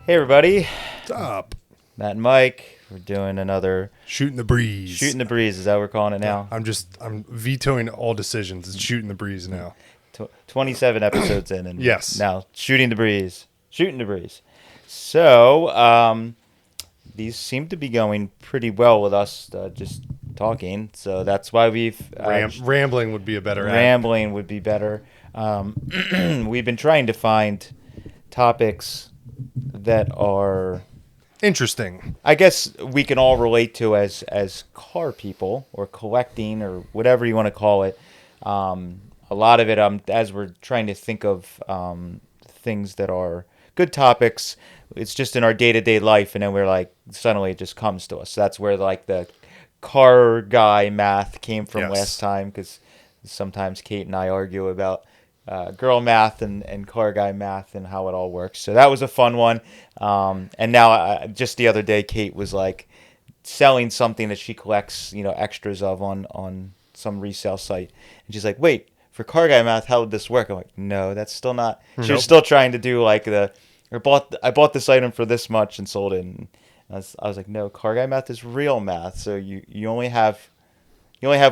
Hey everybody, What's up? Matt and Mike. We're doing another Shooting the breeze. shooting the breeze. Is that what we're calling it now? I'm vetoing all decisions. It's shooting the breeze now. 27 episodes in, and Yes. now shooting the breeze. Shooting the breeze. So these seem to be going pretty well with us just talking. So that's why we've Rambling would be a better ad. rambling would be better. We've been trying to find topics that are, Interesting. I guess, we can all relate to as car people or collecting or whatever you want to call it. A lot of it, as we're trying to think of things that are good topics, it's just in our day-to-day life, and then we're like, suddenly it just comes to us. So that's where like the car guy math came from Yes. last time, because sometimes Kate and I argue about girl math and car guy math and how it all works. So that was a fun one. And now, just the other day, Kate was like selling something that she collects, extras of on some resale site, and she's like, "Wait, for car guy math, how would this work?" I'm like, "No, that's still not." She was Nope. still trying to do like I bought this item for this much and sold it. And I was like, "No, car guy math is real math. So you only have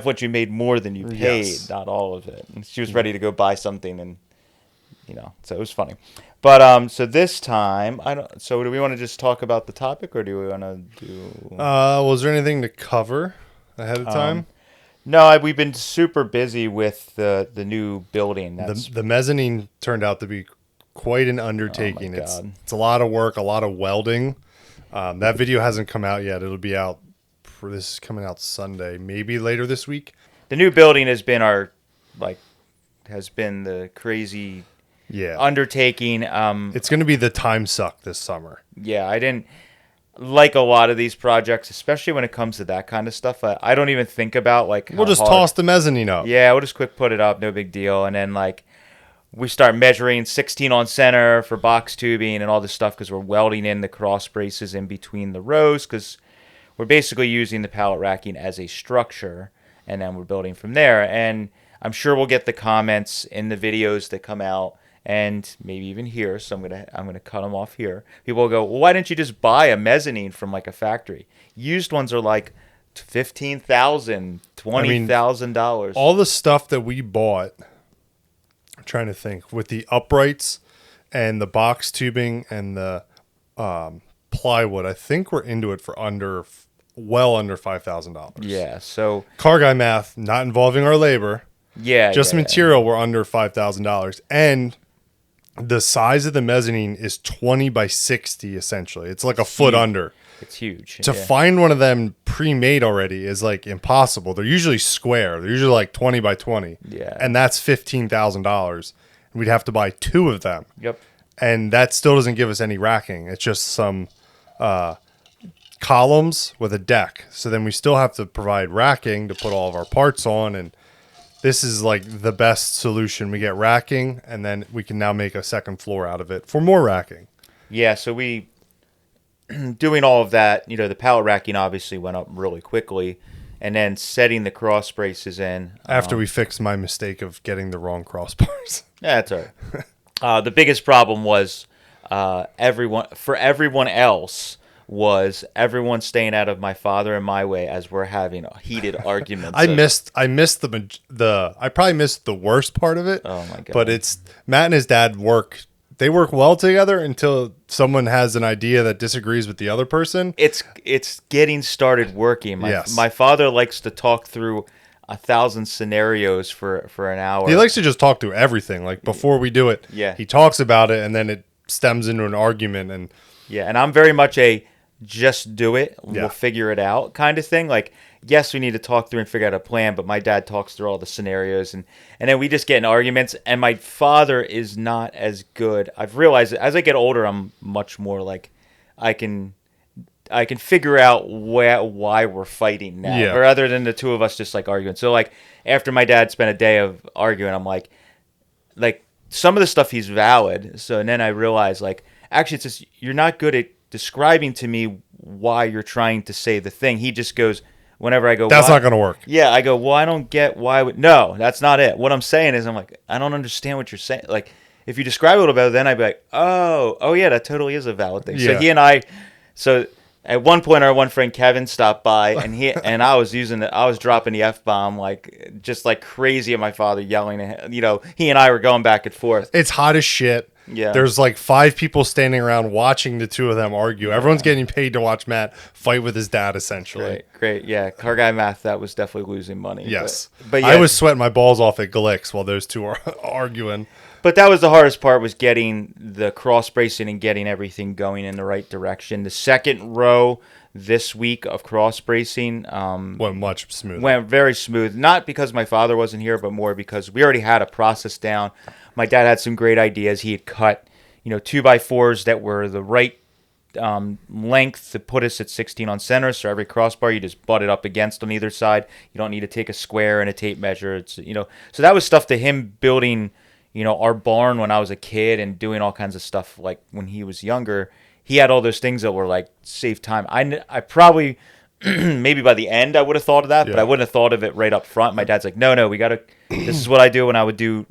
what you made more than you paid, Yes. not all of it." And she was ready to go buy something, and so it was funny. But so this time, I don't. So do we want to just talk about the topic, or do we want to do? Was there anything to cover ahead of time? No, we've been super busy with the new building. That's The mezzanine turned out to be quite an undertaking. Oh my God. It's a lot of work, a lot of welding. That video hasn't come out yet. It'll be out. This is coming out Sunday, maybe later this week. the new building has been the crazy Yeah. undertaking. It's going to be the time suck this summer. Yeah, I didn't like a lot of these projects, especially when it comes to that kind of stuff. I don't even think about like We'll how just hard- toss the mezzanine up. Yeah, we'll just quick put it up, no big deal. And then like we start measuring 16 on center for box tubing and all this stuff, because we're welding in the cross braces in between the rows, because we're basically using the pallet racking as a structure, and then we're building from there. And I'm sure we'll get the comments in the videos that come out, and maybe even here. So I'm gonna cut them off here. People will go, "Well, why didn't you just buy a mezzanine from like a factory?" Used ones are like $15,000, $20,000. All the stuff that we bought, I'm trying to think, with the uprights and the box tubing and the plywood, I think we're into it for well under $5,000. Yeah. So Car guy math, not involving our labor, yeah, just yeah, material, we're under $5,000. And the size of the mezzanine is 20 by 60, essentially. It's like a foot huge. under. It's huge. To yeah. find one of them pre-made already is like impossible. They're usually square. They're usually like 20 by 20. Yeah. And that's $15,000. We'd have to buy two of them. Yep. And that still doesn't give us any racking. It's just some columns with a deck. So then we still have to provide racking to put all of our parts on. And this is like the best solution. We get racking, and then we can now make a second floor out of it for more racking. Yeah. So we doing all of that. The pallet racking obviously went up really quickly, and then setting the cross braces in After we fixed my mistake of getting the wrong crossbars. Yeah, that's all right. The biggest problem was everyone else was everyone staying out of my father and my way as we're having heated arguments. I missed I probably missed the worst part of it. Oh my God. But it's Matt and his dad they work well together until someone has an idea that disagrees with the other person. It's getting started working. Yes. My father likes to talk through 1,000 scenarios for an hour. He likes to just talk through everything. Like before we do it, Yeah. he talks about it, and then it stems into an argument. And Yeah, and I'm very much a just do it, Yeah. we'll figure it out kind of thing. Like, yes, we need to talk through and figure out a plan, but my dad talks through all the scenarios, and then we just get in arguments, and my father is not as good. I've realized that as I get older, I'm much more like I can figure out why we're fighting now, Yeah. rather than the two of us just like arguing. So like after my dad spent a day of arguing, I'm like some of the stuff he's valid. So and then I realized like actually it's just you're not good at describing to me why you're trying to say the thing. He just goes whenever I go, that's "Why?" not going to work. Yeah, I go, well, I don't get why. No, that's not it. What I'm saying is, I'm like, I don't understand what you're saying. Like, if you describe it a little better, then I'd be like, oh yeah, that totally is a valid thing. So Yeah. so at one point our one friend Kevin stopped by, and I was dropping the F-bomb like just like crazy at my father, yelling at him. He and I were going back and forth. It's hot as shit. Yeah. There's like 5 people standing around watching the two of them argue. Everyone's getting paid to watch Matt fight with his dad, essentially. Great. Yeah. Car guy math, that was definitely losing money. Yes. But yeah, I was sweating my balls off at Glicks while those two are arguing. but that was the hardest part, was getting the cross bracing and getting everything going in the right direction. The second row this week of cross bracing Went much smoother. went very smooth. Not because my father wasn't here, but more because we already had a process down. My dad had some great ideas. He had cut, 2x4s that were the right length to put us at 16 on center. So every crossbar you just butt it up against on either side. You don't need to take a square and a tape measure. So that was stuff to him building, our barn when I was a kid and doing all kinds of stuff like when he was younger. He had all those things that were like save time. I probably maybe by the end I would have thought of that, but I wouldn't have thought of it right up front. My dad's like, no, we got to. This is what I do when I would do,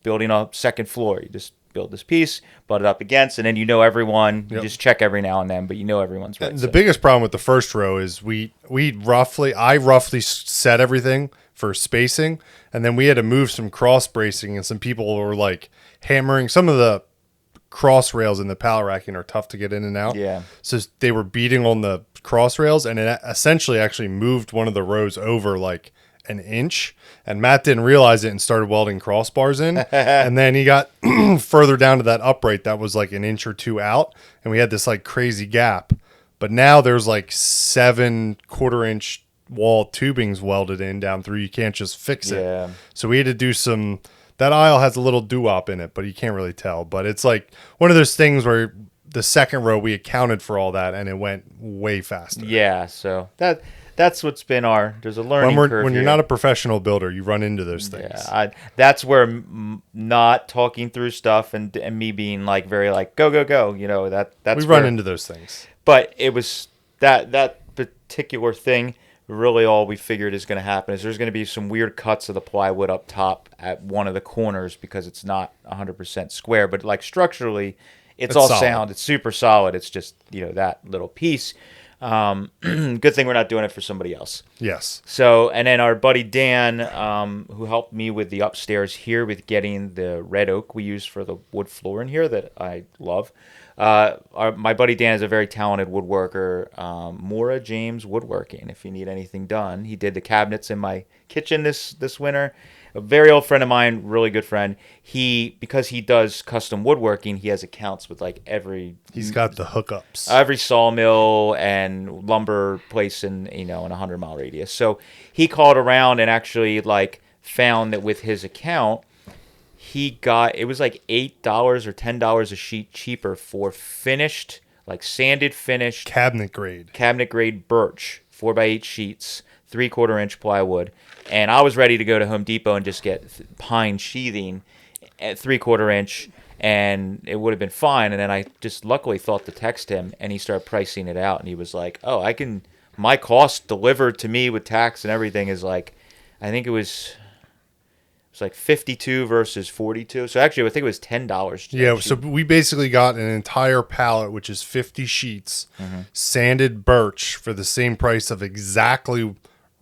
building a second floor. You just build this piece, butt it up against, and then everyone. You just check every now and then, but everyone's right. The biggest problem with the first row is I roughly set everything for spacing, and then we had to move some cross bracing, and some people were like hammering. Some of the cross rails in the pallet racking are tough to get in and out. Yeah. So they were beating on the cross rails, and it essentially actually moved one of the rows over like an inch, and Matt didn't realize it and started welding crossbars in. And then he got further down to that upright that was like an inch or two out, and we had this like crazy gap. But now there's like 7 1/4-inch wall tubings welded in down through. You can't just fix it. Yeah. So we had to do some. That aisle has a little doo-wop in it, but you can't really tell. But it's like one of those things where the second row we accounted for all that, and it went way faster. Yeah, so that's what's been there's a learning curve when you're here. not a professional builder, you run into those things. Yeah, that's where not talking through stuff and me being like very like go, that's we run into those things. But it was that particular thing. Really, all we figured is going to happen is there's going to be some weird cuts of the plywood up top at one of the corners because it's not 100% square, but like structurally, it's all solid. sound. It's super solid. It's just that little piece. Good thing we're not doing it for somebody else. Yes. So, and then our buddy Dan, who helped me with the upstairs here with getting the red oak we use for the wood floor in here that I love. My buddy Dan is a very talented woodworker. Mora James Woodworking. If you need anything done, he did the cabinets in my kitchen this winter. A very old friend of mine, really good friend. Because he does custom woodworking, he has accounts with like He's got the hookups. every sawmill and lumber place in a 100-mile radius. So he called around and actually like found that with his account, it was like $8 or $10 a sheet cheaper for finished, like sanded finished cabinet grade birch 4x8 sheets, 3/4-inch plywood. And I was ready to go to Home Depot and just get pine sheathing at 3/4-inch, and it would have been fine. And then I just luckily thought to text him, and he started pricing it out, and he was like, "Oh, my cost delivered to me with tax and everything is like, I think it was like 52 versus 42. So actually, I think it was $10. Yeah, so we basically got an entire pallet, which is 50 sheets, sanded birch for the same price of exactly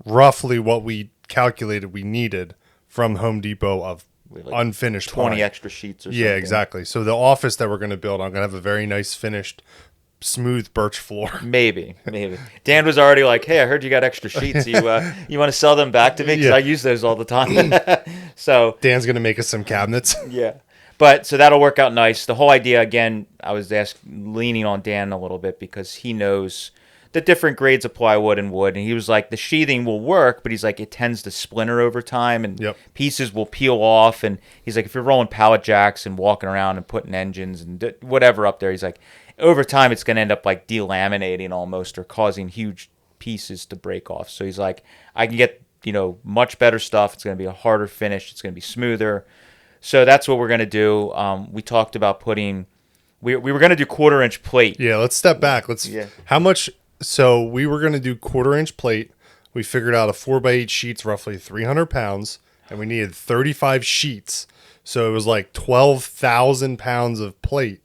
roughly what we calculated we needed from Home Depot of like unfinished 20 pine. extra sheets or something. Yeah, exactly. So the office that we're going to build, I'm going to have a very nice finished smooth birch floor. Maybe. Dan was already like, "Hey, I heard you got extra sheets. You want to sell them back to me? Because I use those all the time." So Dan's going to make us some cabinets. Yeah. But so that'll work out nice. The whole idea, again, I was leaning on Dan a little bit because he knows the different grades of plywood and wood. And he was like, the sheathing will work, but he's like, it tends to splinter over time and pieces will peel off. And he's like, if you're rolling pallet jacks and walking around and putting engines and whatever up there, he's like, over time, it's going to end up like delaminating almost or causing huge pieces to break off. So he's like, I can get, much better stuff. It's going to be a harder finish. It's going to be smoother. So that's what we're going to do. We talked about we were going to do 1/4-inch plate. Yeah, let's step back. How much? So we were going to do 1/4-inch plate. We figured out a 4x8 sheet's roughly 300 pounds. and we needed 35 sheets. So it was like 12,000 pounds of plate.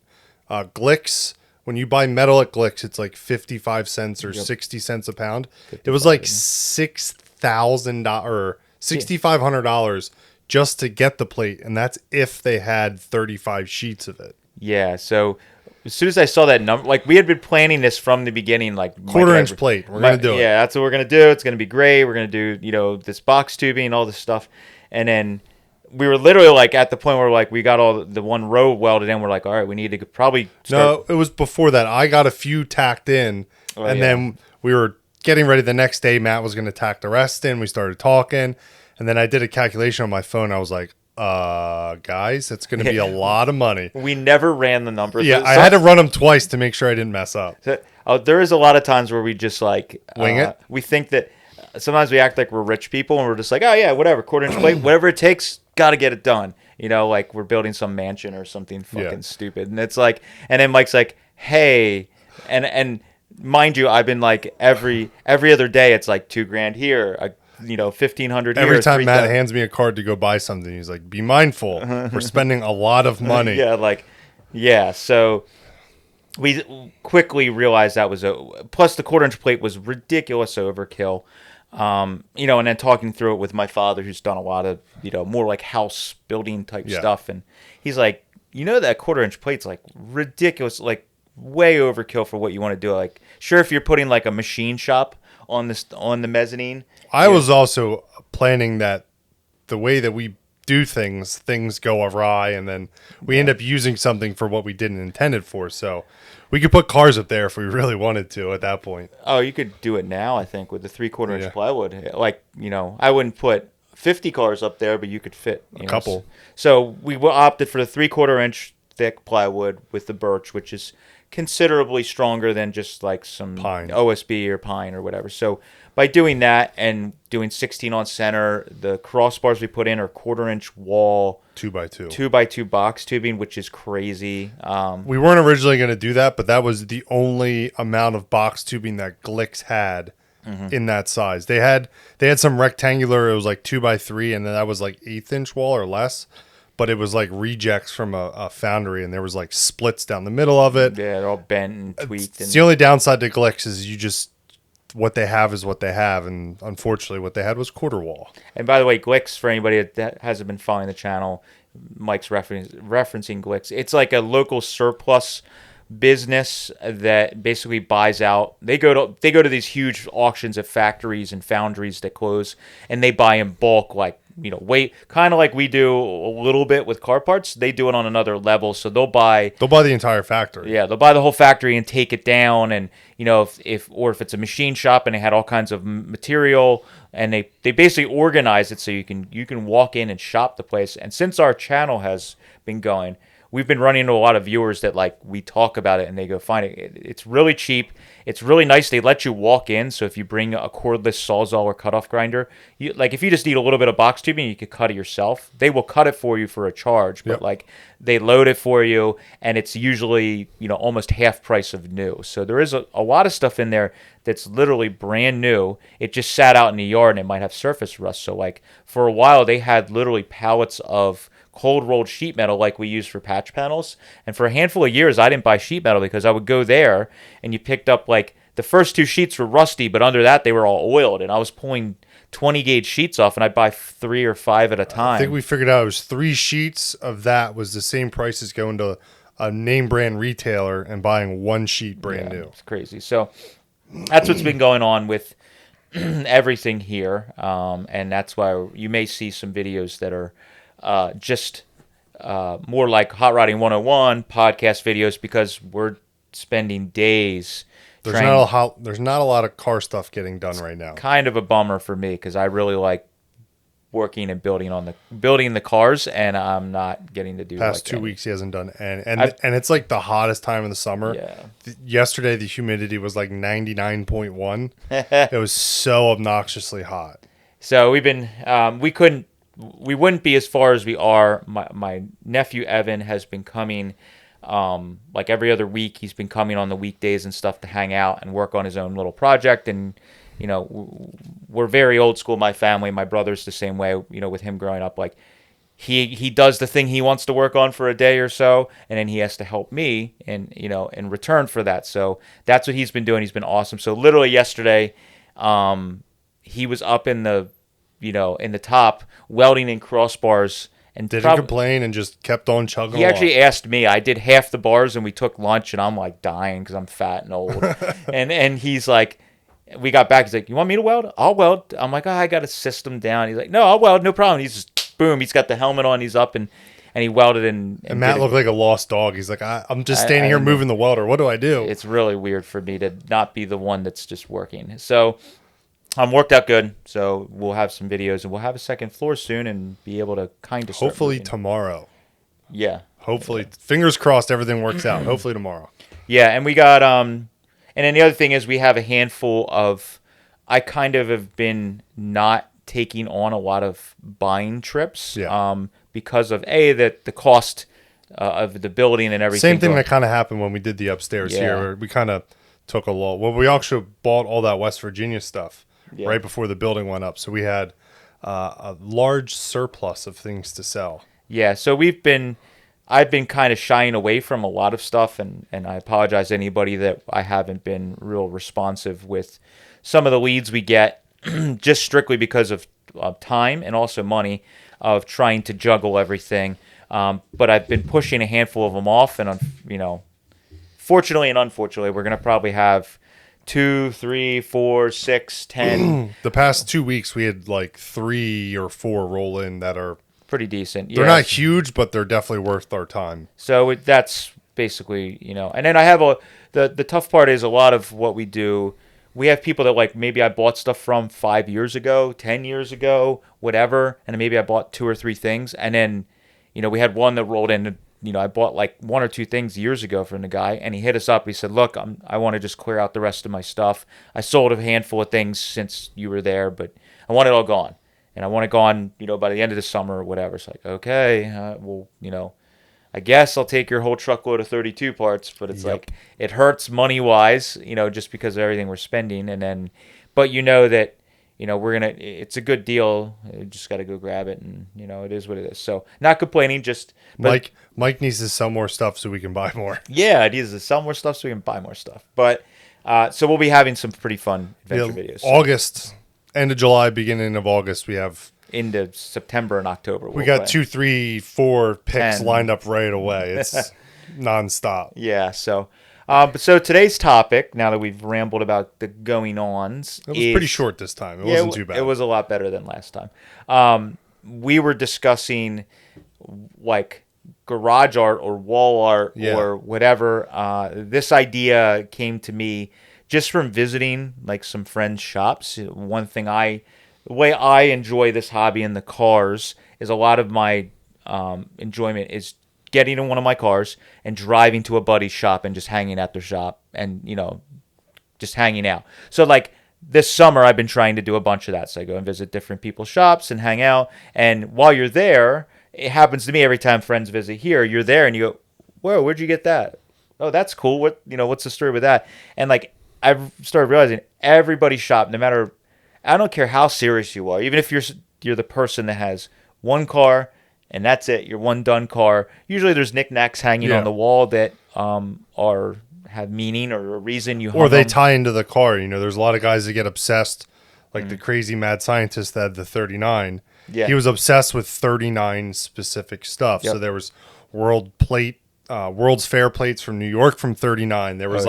Glicks, when you buy metal at Glicks, it's like 55 cents or 60 cents a pound. It was like $6,000 or $6,500 just to get the plate, and that's if they had 35 sheets of it. Yeah, so as soon as I saw that number, like we had been planning this from the beginning, like Quarter-inch plate. We're going to do it. Yeah, that's what we're going to do. It's going to be great. We're going to do, this box tubing and all this stuff. And then we were literally like at the point where like we got all the one row welded in. We're like, all right, we need to probably start. No, it was before that. I got a few tacked in, then we were getting ready the next day. Matt was going to tack the rest in. We started talking, and then I did a calculation on my phone. I was like, guys, it's going to be a lot of money. We never ran the numbers. Yeah, I had to run them twice to make sure I didn't mess up. There is a lot of times where we just like wing it. We think that sometimes we act like we're rich people, and we're just like, oh yeah, whatever, quarter-inch plate, whatever it takes, got to get it done. Like we're building some mansion or something fucking stupid, and it's like, and then Mike's like, hey, and mind you, I've been like every other day, it's like $2,000 here. 1,500 every time Matt hands me a card to go buy something, he's like, be mindful, we're spending a lot of money. So we quickly realized that was plus the quarter-inch plate was ridiculous overkill. And then talking through it with my father, who's done a lot of more like house building type stuff, and he's like, that quarter-inch plate's like ridiculous, like way overkill for what you want to do. Like, sure, if you're putting like a machine shop on the mezzanine. I was also planning that the way that we do things go awry, and then we end up using something for what we didn't intend it for. So we could put cars up there if we really wanted to at that point. Oh, you could do it now, I think, with the 3/4-inch plywood. Like, I wouldn't put 50 cars up there, but you could fit a couple. So we opted for the 3/4-inch thick plywood with the birch, which is considerably stronger than just like some pine. OSB or pine or whatever. So by doing that and doing 16 on center, the crossbars we put in are 1/4-inch wall, 2x2, 2x2 box tubing, which is crazy. We weren't originally going to do that, but that was the only amount of box tubing that Glicks had in that size. They had some rectangular. It was like 2x3, and then that was like 1/8-inch wall or less. But it was like rejects from a foundry, and there was like splits down the middle of it. Yeah, they're all bent and tweaked. The only downside to Glicks is what they have is what they have, and unfortunately what they had was quarter wall. And by the way, Glicks, for anybody that hasn't been following the channel, Mike's referencing Glicks. It's like a local surplus business that basically buys out. They go to these huge auctions at factories and foundries that close, and they buy in bulk, like weight, kind of like we do a little bit with car parts. They do it on another level, so they'll buy the entire factory. Yeah, they'll buy the whole factory and take it down, and if it's a machine shop and they had all kinds of material, and they basically organize it so you can walk in and shop the place. And since our channel has been going, we've been running into a lot of viewers that like we talk about it and they go find it. It's really cheap. It's really nice. They let you walk in. So if you bring a cordless Sawzall or cutoff grinder, if you just need a little bit of box tubing, you could cut it yourself. They will cut it for you for a charge, but like they load it for you, and it's usually almost half price of new. So there is a lot of stuff in there that's literally brand new. It just sat out in the yard and it might have surface rust. So like for a while they had literally pallets of cold rolled sheet metal like we use for patch panels, and for a handful of years I didn't buy sheet metal because I would go there and you picked up like the first 2 sheets were rusty, but under that they were all oiled, and I was pulling 20 gauge sheets off, and I'd buy 3 or 5 at a time. I think we figured out it was 3 sheets of that was the same price as going to a name brand retailer and buying 1 sheet brand new. It's crazy. So that's what's been going on with everything here, and that's why you may see some videos that are just more like Hot Rodding 101 podcast videos, because we're spending days. There's not a lot of car stuff getting done right now. Kind of a bummer for me, because I really like working and building the cars, and I'm not getting to do past like 2 weeks he hasn't done, and it's like the hottest time of the summer. Yesterday the humidity was like 99.1. It was so obnoxiously hot. So we've been we wouldn't be as far as we are. My nephew Evan has been coming like every other week. He's been coming on the weekdays and stuff to hang out and work on his own little project, and we're very old school. My family, my brother's the same way. With him growing up, like he does the thing he wants to work on for a day or so, and then he has to help me in return for that. So that's what he's been doing. He's been awesome. So literally yesterday, he was up in the top welding in crossbars. And didn't complain and just kept on chugging he along. actually asked me. I did half the bars and we took lunch, and I'm like dying because I'm fat and old. and he's like, we got back. He's like, you want me to weld? I'll weld. I'm like, I got a system down. He's like, no, I'll weld. No problem. He's just, boom. He's got the helmet on. He's up and he welded and Matt looked like a lost dog. He's like, I'm just standing here moving the welder. What do I do? It's really weird for me to not be the one that's just working. So worked out good. So we'll have some videos and we'll have a second floor soon and be able to kind of hopefully tomorrow. Yeah. Hopefully, fingers crossed, everything works out. Hopefully tomorrow. Yeah, and we got and then the other thing is we have a handful of. I kind of have been not taking on a lot of buying trips. Yeah. Because of the cost of the building and everything. Same thing that kind of happened when we did the upstairs here. Where we kind of took a lull. Well, we actually bought all that West Virginia stuff right before the building went up, so we had a large surplus of things to sell. Yeah, so I've been kind of shying away from a lot of stuff, and I apologize to anybody that I haven't been real responsive with some of the leads we get, just strictly because of time and also money of trying to juggle everything. But I've been pushing a handful of them off, and fortunately and unfortunately, we're going to probably have 2, 3, 4, 6, 10. The past 2 weeks, we had like 3 or 4 roll in that are pretty decent. They're not huge, but they're definitely worth our time. So that's basically, and then I have the tough part is a lot of what we do. We have people that like maybe I bought stuff from 5 years ago, 10 years ago, whatever, and maybe I bought 2 or 3 things, and then we had one that rolled in. I bought like 1 or 2 things years ago from the guy, and he hit us up. He said, look, I want to just clear out the rest of my stuff. I sold a handful of things since you were there, but I want it all gone. And I want it gone, by the end of the summer or whatever. It's like, okay, well, I guess I'll take your whole truckload of 32 parts, but it's like, it hurts money-wise, just because of everything we're spending. And then, but that, it's a good deal. You just got to go grab it, and it is what it is. So not complaining, just Mike needs to sell more stuff so we can buy more. Yeah, it needs to sell more stuff so we can buy more stuff. But so we'll be having some pretty fun adventure videos. August, end of July, beginning of August, we have into September and October. We got 2, 3, 4 picks lined up right away. It's nonstop. Yeah. So. So today's topic, now that we've rambled about the going-ons, it was pretty short this time. It wasn't too bad. It was a lot better than last time. We were discussing like garage art or wall art or whatever. This idea came to me just from visiting like some friends' shops. One thing the way I enjoy this hobby in the cars is a lot of my enjoyment is getting in one of my cars and driving to a buddy's shop and just hanging at their shop and, just hanging out. So like this summer, I've been trying to do a bunch of that. So I go and visit different people's shops and hang out. And while you're there, it happens to me every time friends visit here, you're there and you go, whoa, where'd you get that? Oh, that's cool. What's the story with that? And like, I've started realizing everybody's shop, no matter, I don't care how serious you are, even if you're the person that has one car and that's it, your one done car. Usually there's knickknacks hanging on the wall that have meaning or a reason you hung or they them. tie into the car. There's a lot of guys that get obsessed, like the crazy mad scientist that had the 39. Yeah. He was obsessed with 39 specific stuff. Yep. So there was World's Fair plates from New York from 39. There was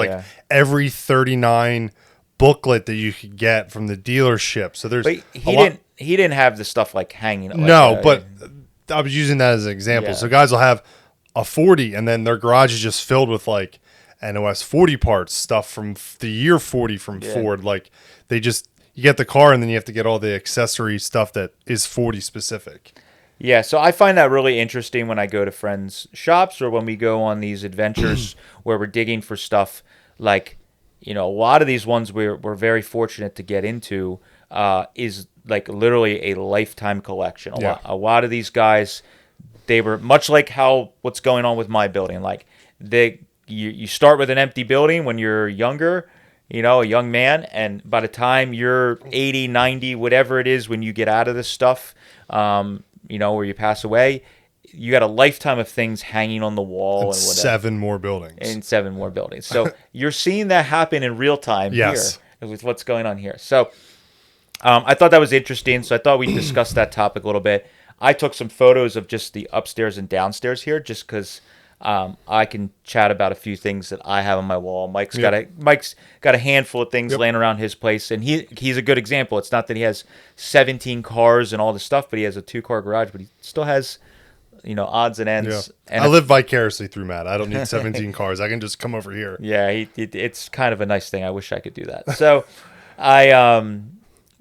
every 39 booklet that you could get from the dealership. So there's he didn't have the stuff like hanging. But I was using that as an example. Yeah. So guys will have a 40 and then their garage is just filled with like NOS 40 parts, stuff from the year 40 from Ford. Like you get the car and then you have to get all the accessory stuff that is 40 specific. Yeah, so I find that really interesting when I go to friends' shops or when we go on these adventures where we're digging for stuff. Like, a lot of these ones we're very fortunate to get into is like literally a lifetime collection. A lot of these guys, they were much like what's going on with my building. Like you start with an empty building when you're younger, a young man, and by the time you're 80, 90, whatever it is when you get out of this stuff, or you pass away, you got a lifetime of things hanging on the wall And and whatever. 7 more buildings. In 7 more buildings. So you're seeing that happen in real time here Yes. with what's going on here. So I thought that was interesting. So I thought we'd discuss that topic a little bit. I took some photos of just the upstairs and downstairs here just because I can chat about a few things that I have on my wall. Mike's got a handful of things laying around his place, and he's a good example. It's not that he has 17 cars and all this stuff, but he has a 2-car garage, but he still has odds and ends. Yeah. And I live vicariously through Matt. I don't need 17 cars. I can just come over here. yeah, it's kind of a nice thing. I wish I could do that. So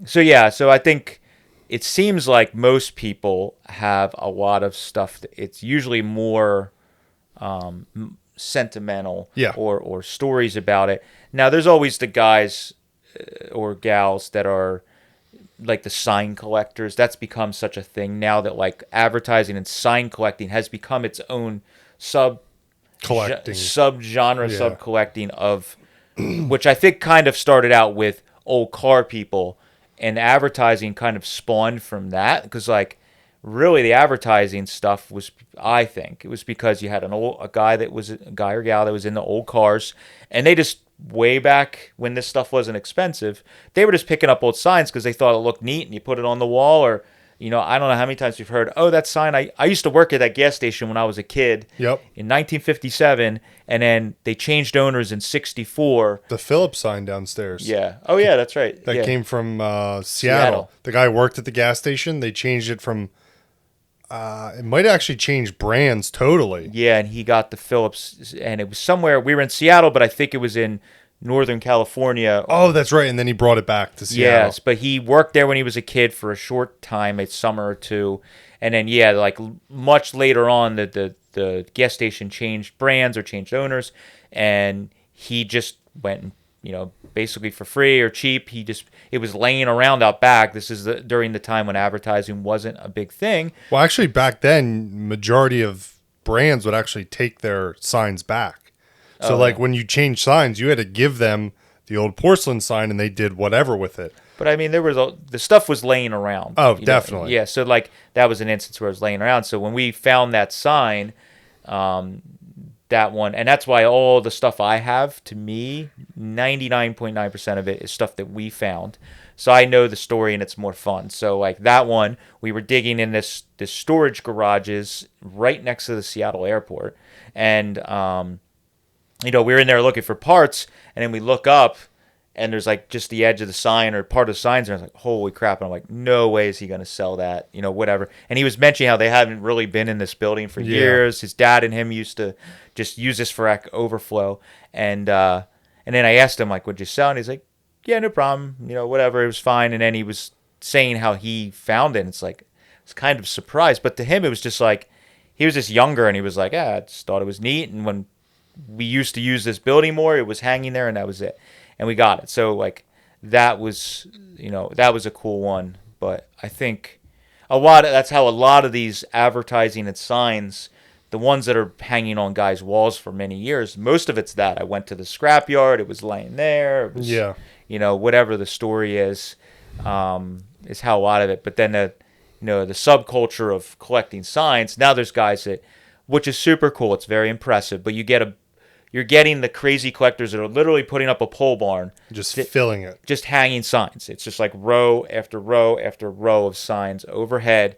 so I think it seems like most people have a lot of stuff. It's usually more sentimental, Yeah. or stories about it. Now, there's always the guys or gals that are like the sign collectors. That's become such a thing now that like advertising and sign collecting has become its own Collecting. subgenre, Yeah. sub collecting of which I think kind of started out with old car people, and advertising kind of spawned from that, because like really the advertising stuff was, I think it was because you had a guy or gal that was in the old cars, and they just, way back when this stuff wasn't expensive, they were just picking up old signs because they thought it looked neat, and you put it on the wall. Or I don't know how many times you've heard, oh, that sign, I used to work at that gas station when I was a kid. Yep. In 1957, and then they changed owners in 64. The Phillips sign downstairs. Yeah. Oh, yeah, that's right. That Yeah. came from Seattle. Seattle. The guy worked at the gas station. They changed it from. It might actually change brands totally. Yeah, and he got the Phillips, and it was somewhere. We were in Seattle, but I think it was in Northern California. Oh, that's right. And then he brought it back to Seattle. Yes, but he worked there when he was a kid for a short time, a summer or two, and then like much later on, the gas station changed brands or changed owners, and he just went, basically for free or cheap. It was laying around out back. This is during the time when advertising wasn't a big thing. Well, actually, back then, majority of brands would actually take their signs back. So, when you change signs, you had to give them the old porcelain sign, and they did whatever with it. But I mean, the stuff was laying around. Oh, definitely. Yeah, so like that was an instance where it was laying around. So when we found that sign, that one, and that's why all the stuff I have, to me, 99.9% of it is stuff that we found. So I know the story, and it's more fun. So like that one, we were digging in this storage garages right next to the Seattle airport, and we were in there looking for parts, and then we look up, and there's like just the edge of the sign or part of the signs, and I was like, holy crap. And I'm like, no way is he going to sell that, whatever. And he was mentioning how they haven't really been in this building for years. His dad and him used to just use this for overflow. And then I asked him, like, would you sell? And he's like, yeah, no problem. Whatever. It was fine. And then he was saying how he found it. And it's like, it's kind of surprised. But to him, it was just like, he was just younger, and he was like, I just thought it was neat. And when we used to use this building more, it was hanging there, and that was it. And we got it. So like that was a cool one. But I think that's how a lot of these advertising and signs, the ones that are hanging on guys' walls for many years, most of it's that. I went to the scrapyard, it was laying there. It was, whatever the story is how a lot of it. But then the subculture of collecting signs, now there's guys which is super cool. It's very impressive. But you're getting the crazy collectors that are literally putting up a pole barn. Just filling it. Just hanging signs. It's just like row after row after row of signs overhead.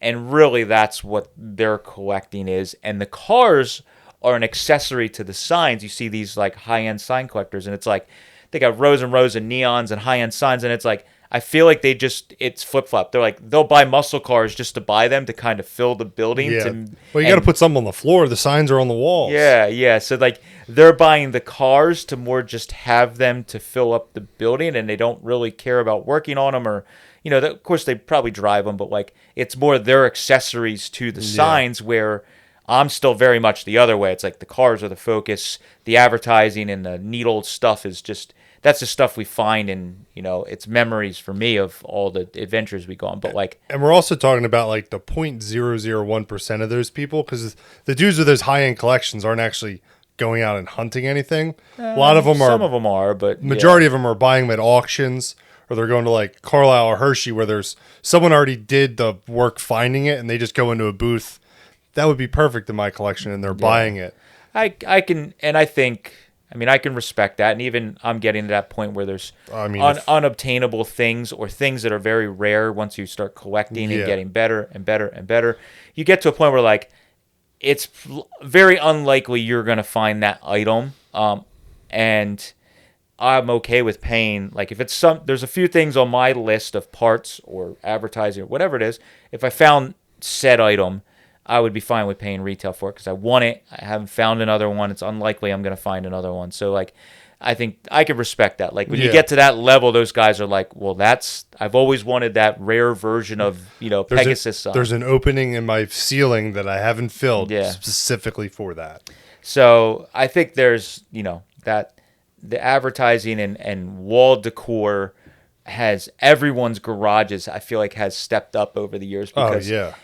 And really that's what their collecting is. And the cars are an accessory to the signs. You see these like high-end sign collectors, and it's like they got rows and rows of neons and high-end signs, and it's like I feel like it's flip-flop. They're like, they'll buy muscle cars just to buy them to kind of fill the building. Yeah. Well, you got to put some on the floor. The signs are on the walls. Yeah, yeah. So like they're buying the cars to more just have them to fill up the building, and they don't really care about working on them, or of course they probably drive them, but like it's more their accessories to the signs, where I'm still very much the other way. It's like the cars are the focus, the advertising and the neat old stuff is just, that's the stuff we find, and it's memories for me of all the adventures we go on. But like, and we're also talking about like the 0.001% of those people, because the dudes with those high-end collections aren't actually going out and hunting anything. A lot of them Some are. of them are, but Majority of them are buying them at auctions, or they're going to like Carlisle or Hershey, where there's someone already did the work finding it, and they just go into a booth. That would be perfect in my collection, and they're buying it. I can, and I think, I mean, I can respect that, and even I'm getting to that point where there's unobtainable things or things that are very rare. Once you start collecting and getting better and better and better, you get to a point where like it's very unlikely you're going to find that item, and I'm okay with paying. Like if it's there's a few things on my list of parts or advertising or whatever it is. If I found said item, I would be fine with paying retail for it because I want it. I haven't found another one. It's unlikely I'm going to find another one. So, like, I think I could respect that. Like, when you get to that level, those guys are like, well, I've always wanted that rare version of, Pegasus. There's an opening in my ceiling that I haven't filled specifically for that. So, I think there's, that the advertising and wall decor has everyone's garages, I feel like, has stepped up over the years because there's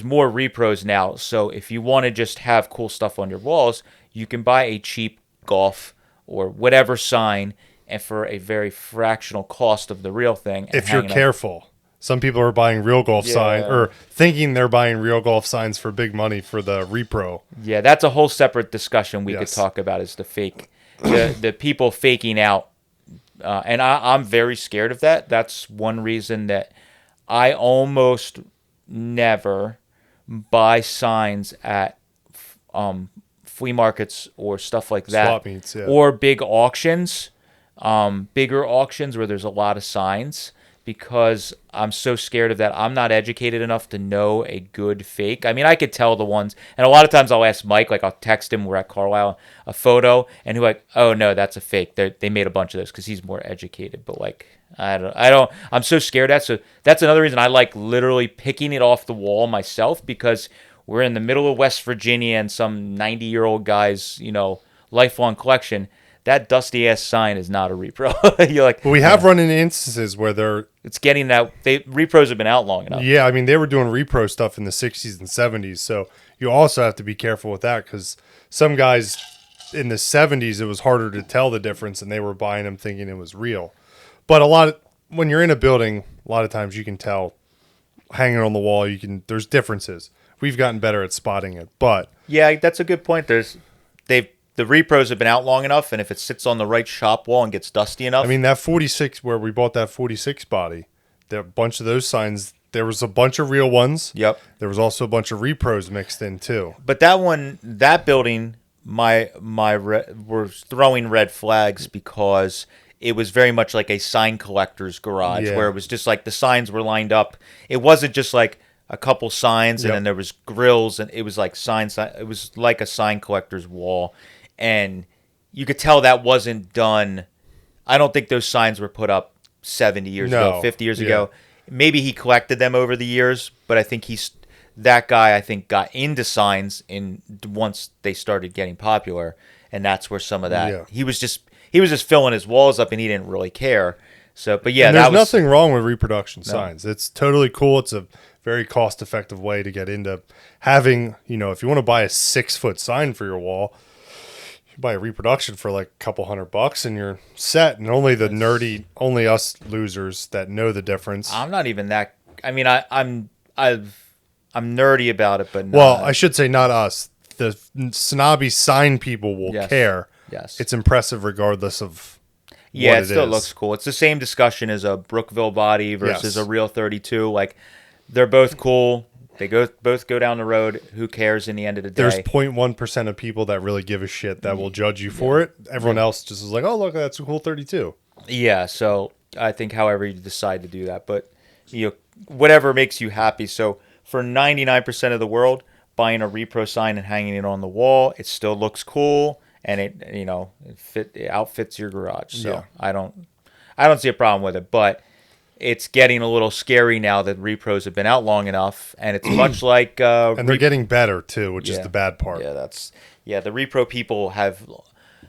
more repros now. So if you want to just have cool stuff on your walls, you can buy a cheap golf or whatever sign and for a very fractional cost of the real thing. If you're careful. Some people are buying real golf signs or thinking they're buying real golf signs for big money for the repro. Yeah, that's a whole separate discussion we could talk about, is the fake, the people faking out. And I'm very scared of that. That's one reason that I almost never buy signs at flea markets or stuff like that. Swap meets, or big auctions, bigger auctions where there's a lot of signs, because I'm so scared of that. I'm not educated enough to know a good fake. I mean, I could tell the ones, and a lot of times I'll ask Mike, like I'll text him, we're at Carlisle, a photo, and he's like, oh no, that's a fake. They made a bunch of those because he's more educated. But like, I'm so scared of that. So that's another reason I like literally picking it off the wall myself, because we're in the middle of West Virginia and some 90-year-old guy's, lifelong collection. That dusty ass sign is not a repro. You're like, but we have run into instances where it's getting that repros have been out long enough. Yeah, I mean, they were doing repro stuff in the 60s and 70s, so you also have to be careful with that, because some guys in the 70s, it was harder to tell the difference, and they were buying them thinking it was real. But when you're in a building, a lot of times you can tell hanging on the wall. There's differences. We've gotten better at spotting it, but yeah, that's a good point. The repros have been out long enough, and if it sits on the right shop wall and gets dusty enough. I mean, that 46, where we bought that 46 body, there a bunch of those signs, there was a bunch of real ones. Yep. There was also a bunch of repros mixed in, too. But that building, we're throwing red flags because it was very much like a sign collector's garage, where it was just like the signs were lined up. It wasn't just like a couple signs and then there was grills, and it was like it was like a sign collector's wall. And you could tell that wasn't done. I don't think those signs were put up 70 years ago, 50 years ago. Maybe he collected them over the years, but I think that guy got into signs once they started getting popular, and that's where some of that he was just filling his walls up, and he didn't really care. So, but yeah, and there's nothing wrong with reproduction signs. It's totally cool. It's a very cost-effective way to get into having, if you want to buy a 6-foot sign for your wall, buy a reproduction for like a couple $100 and you're set. And only only us losers that know the difference. I'm not even that. I mean, I'm nerdy about it, but well, I should say not us. The snobby sign people will care. Yes, it's impressive regardless of. Yeah, it still looks cool. It's the same discussion as a Brookville body versus a real 32. Like, they're both cool. They both go down the road. Who cares in the end of the day? There's 0.1% of people that really give a shit that will judge you for it. Everyone else just is like, oh, look, that's a cool 32. Yeah, so I think however you decide to do that. But, whatever makes you happy. So for 99% of the world, buying a repro sign and hanging it on the wall, it still looks cool. And it outfits your garage. So I don't see a problem with it. But it's getting a little scary now that repros have been out long enough, and it's much like and they're getting better too, which is the bad part. Yeah, the repro people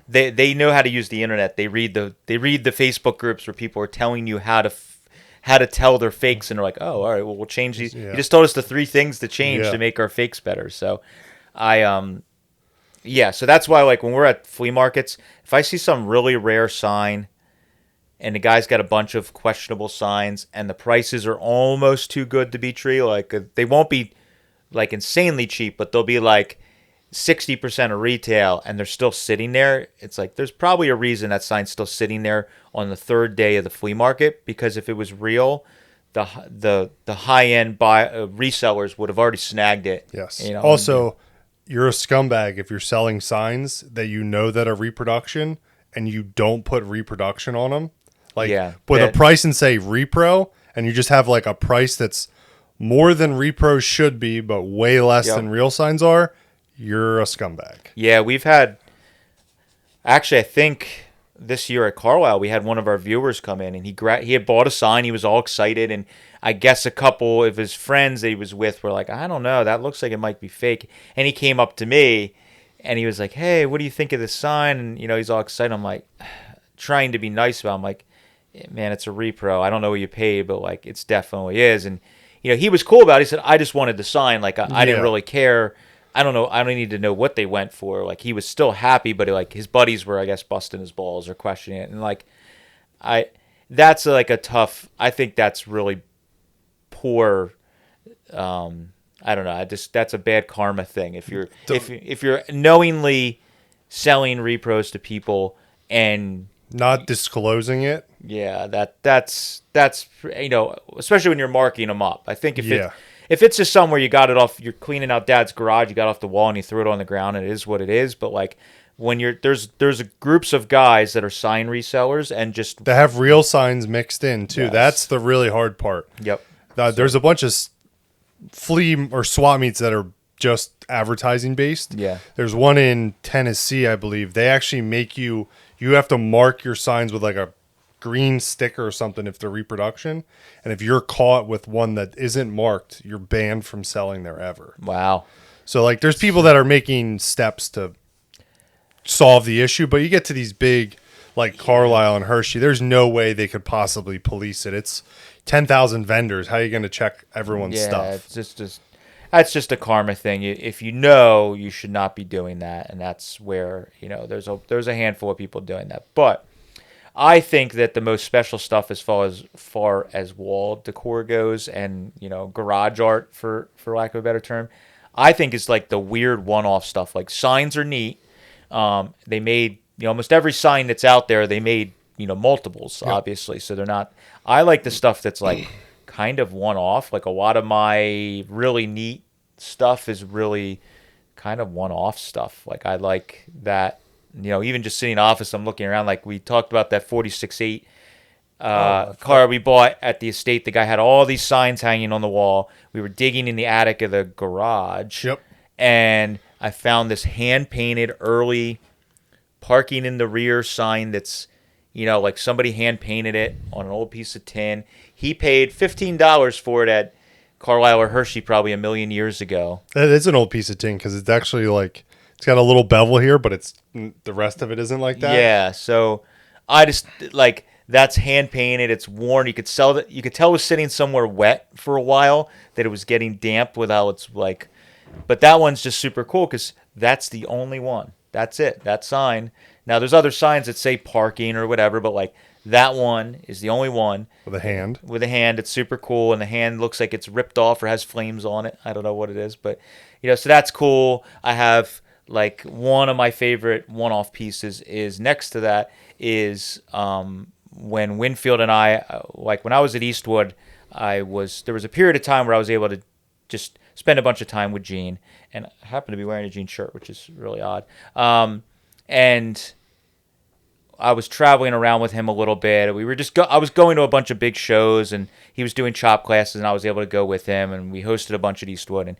they know how to use the internet. They read the Facebook groups where people are telling you how to tell their fakes, and they're like, oh, all right, well, we'll change these. You just told us the 3 things to change to make our fakes better. So Yeah, so that's why like when we're at flea markets, if I see some really rare sign and the guy's got a bunch of questionable signs and the prices are almost too good to be true, like they won't be like insanely cheap, but they'll be like 60% of retail and they're still sitting there. It's like there's probably a reason that sign's still sitting there on the third day of the flea market, because if it was real, the high end resellers would have already snagged it. Yes. You know. Also, you're a scumbag if you're selling signs that you know that are reproduction and you don't put reproduction on them. Like Yeah, with a price and say repro, and you just have like a price that's more than repros should be, but way less Yep. than real signs are, you're a scumbag. Yeah, we've had actually I think this year at Carlisle we had one of our viewers come in and he had bought a sign, he was all excited, and I guess a couple of his friends that he was with were like, I don't know, that looks like it might be fake. And he came up to me and he was like, hey, what do you think of this sign? And he's all excited. I'm like trying to be nice about it. I'm like, man, it's a repro. I don't know what you paid, but like it's definitely is. And he was cool about it. He said, I just wanted the sign. Like I didn't really care. I don't know. I don't need to know what they went for. Like he was still happy, but like his buddies were, I guess, busting his balls or questioning it. And like that's like a tough. I think that's really poor. I don't know. That's a bad karma thing. If you're knowingly selling repros to people and not disclosing it. Yeah, that's especially when you're marking them up. I think if it's just somewhere you got it off, you're cleaning out Dad's garage, you got off the wall and you threw it on the ground, and it is what it is. But like when there's groups of guys that are sign resellers and just they have real signs mixed in too. Yes. That's the really hard part. Yep. There's a bunch of flea or swap meets that are just advertising based. Yeah. There's one in Tennessee, I believe. They actually make you have to mark your signs with like a green sticker or something if they're reproduction. And if you're caught with one that isn't marked, you're banned from selling there ever. Wow. So like there's people that are making steps to solve the issue, but you get to these big like Carlisle and Hershey, there's no way they could possibly police it. It's 10,000 vendors. How are you going to check everyone's stuff? It's just that's just a karma thing. If you should not be doing that, and that's where there's a handful of people doing that. But I think that the most special stuff as far as wall decor goes, and garage art for lack of a better term, I think is like the weird one-off stuff. Like signs are neat. They made almost every sign that's out there. They made multiples, obviously, so they're not. I like the stuff that's like kind of one-off. Like a lot of my really neat stuff is really kind of one-off stuff. Like I like that. Even just sitting in office, I'm looking around. Like we talked about that 46.8 car we bought at the estate. The guy had all these signs hanging on the wall. We were digging in the attic of the garage. Yep. And I found this hand-painted early parking in the rear sign that's, like somebody hand-painted it on an old piece of tin. He paid $15 for it at Carlisle or Hershey probably a million years ago. That is an old piece of tin because it's actually like, it's got a little bevel here, but the rest of it isn't like that. Yeah, so I just like that's hand painted. It's worn. You could tell it was sitting somewhere wet for a while, that it was getting damp without its like. But that one's just super cool because that's the only one. That's it. That sign. Now there's other signs that say parking or whatever, but like that one is the only one With a hand. With a hand. It's super cool, and the hand looks like it's ripped off or has flames on it. I don't know what it is, but so that's cool. I have. Like one of my favorite one-off pieces is next to that is when Winfield and I, like when I was at Eastwood, there was a period of time where I was able to just spend a bunch of time with Gene, and I happened to be wearing a Gene shirt, which is really odd. And I was traveling around with him a little bit. I was going to a bunch of big shows, and he was doing chop classes, and I was able to go with him, and we hosted a bunch at Eastwood, and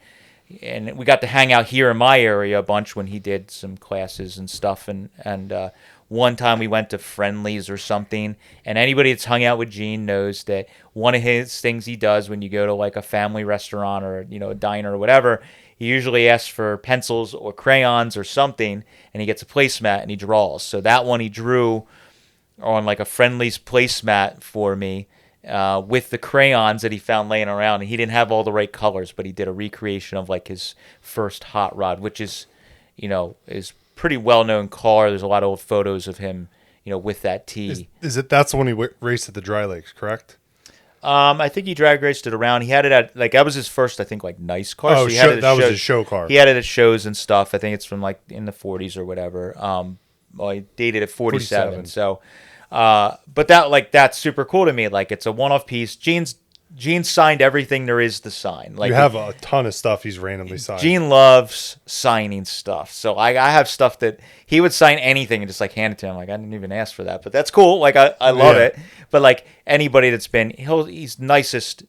we got to hang out here in my area a bunch when he did some classes and stuff. And one time we went to Friendly's or something, and anybody that's hung out with Gene knows that one of his things he does when you go to like a family restaurant or a diner or whatever, he usually asks for pencils or crayons or something, and he gets a placemat and he draws. So that one he drew on like a Friendly's placemat for me. With the crayons that he found laying around, and he didn't have all the right colors, but he did a recreation of like his first hot rod, which is, is pretty well known car. There's a lot of old photos of him, with that T. Is it that's the one he raced at the Dry Lakes, correct? I think he drag raced it around. He had it at that was his first, I think, nice car. Oh, so he had it at that was shows. his show car. He had it at shows and stuff. I think it's from in the 40s or whatever. Well, he dated at 47. So, but that's super cool to me. It's a one-off piece. Gene signed everything there is to sign. You have a ton of stuff he's randomly signed. Gene loves signing stuff. So I have stuff that he would sign anything and just hand it to him. I didn't even ask for that, but that's cool. I love it. But anybody that's been, he's nicest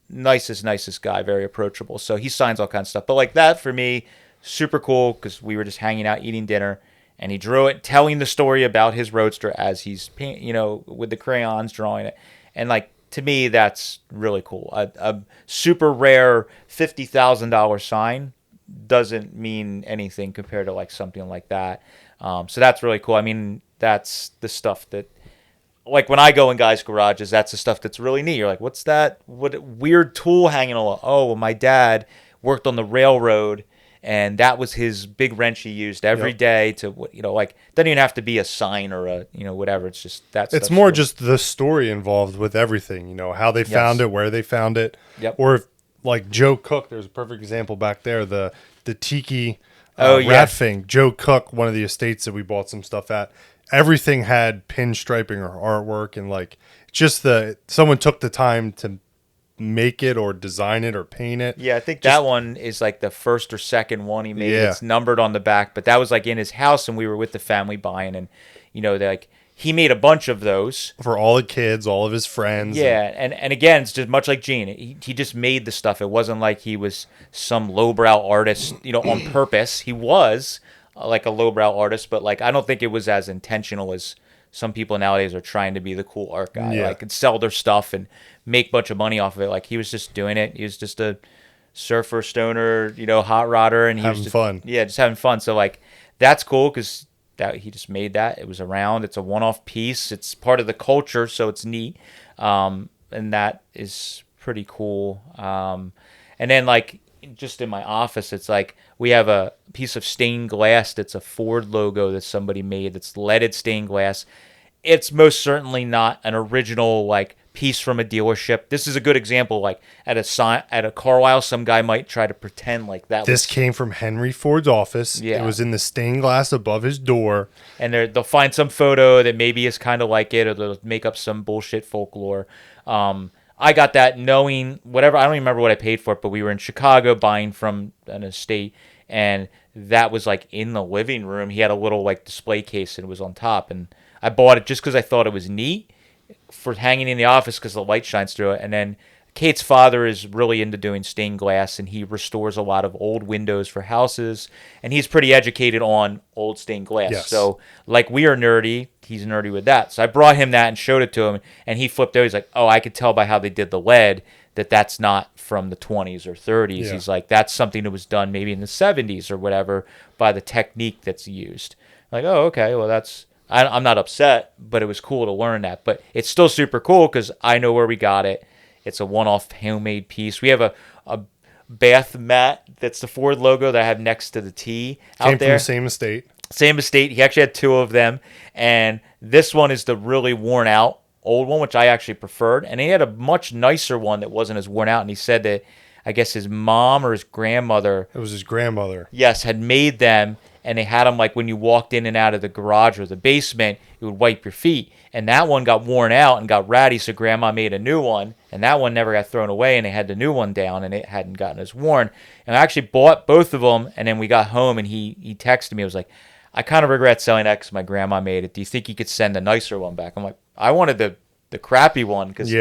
guy, very approachable. So he signs all kinds of stuff. But that for me, super cool because we were just hanging out eating dinner. And he drew it, telling the story about his Roadster as he's, with the crayons drawing it. And to me, that's really cool. A super rare $50,000 sign doesn't mean anything compared to something like that. So that's really cool. I mean, that's the stuff that, when I go in guys' garages, that's the stuff that's really neat. You're like, what's that? What weird tool hanging along? Oh, well, my dad worked on the railroad. And that was his big wrench he used every day to, doesn't even have to be a sign or a, whatever. It's just that. It's more just the story involved with everything, how they found it, where they found it. Yep. Or if, Joe Cook, there's a perfect example back there, the tiki rat thing. Joe Cook, one of the estates that we bought some stuff at, everything had pinstriping or artwork and just someone took the time to make it or design it or paint it. Yeah, I think that one is the first or second one he made. Yeah. It's numbered on the back, but that was in his house and we were with the family buying and he made a bunch of those for all the kids, all of his friends. Yeah, and again, it's just much like Gene. He just made the stuff. It wasn't like he was some lowbrow artist, on purpose. He was a lowbrow artist, but I don't think it was as intentional as some people nowadays are trying to be the cool art guy, and sell their stuff and make a bunch of money off of it. He was just doing it. He was just a surfer, stoner, hot rodder, and he was just fun. Yeah, just having fun. So that's cool because he just made that. It was around. It's a one-off piece. It's part of the culture, so it's neat, and that is pretty cool. And then just in my office, it's we have a piece of stained glass that's a Ford logo that somebody made. That's leaded stained glass. It's most certainly not an original piece from a dealership. This is a good example. At a Carlisle, some guy might try to pretend that. This came from Henry Ford's office. Yeah. It was in the stained glass above his door. And they'll find some photo that maybe is kind of like it, or they'll make up some bullshit folklore. I got that knowing whatever. I don't even remember what I paid for it, but we were in Chicago buying from an estate, and that was in the living room. He had a little display case, and it was on top, and I bought it just because I thought it was neat for hanging in the office because the light shines through it. And then Kate's father is really into doing stained glass, and he restores a lot of old windows for houses, and he's pretty educated on old stained glass. Yes. So we are nerdy, he's nerdy with that. So I brought him that and showed it to him, and he flipped out. He's like, oh, I could tell by how they did the lead that's not from the 20s or 30s. Yeah. He's like, that's something that was done maybe in the 70s or whatever by the technique that's used. I'm oh, okay, well, I'm not upset, but it was cool to learn that. But it's still super cool because I know where we got it. It's a one-off handmade piece. We have a bath mat that's the Ford logo that I have next to the T out there. Came from the same estate. Same estate. He actually had two of them. And this one is the really worn-out old one, which I actually preferred. And he had a much nicer one that wasn't as worn out. And he said that, I guess his mom or his grandmother. It was his grandmother. Yes, had made them. And they had them when you walked in and out of the garage or the basement, you would wipe your feet. And that one got worn out and got ratty, so Grandma made a new one. And that one never got thrown away, and they had the new one down, and it hadn't gotten as worn. And I actually bought both of them, and then we got home, and he texted me. I was like, I kind of regret selling that because my grandma made it. Do you think you could send a nicer one back? I'm like, I wanted the crappy one because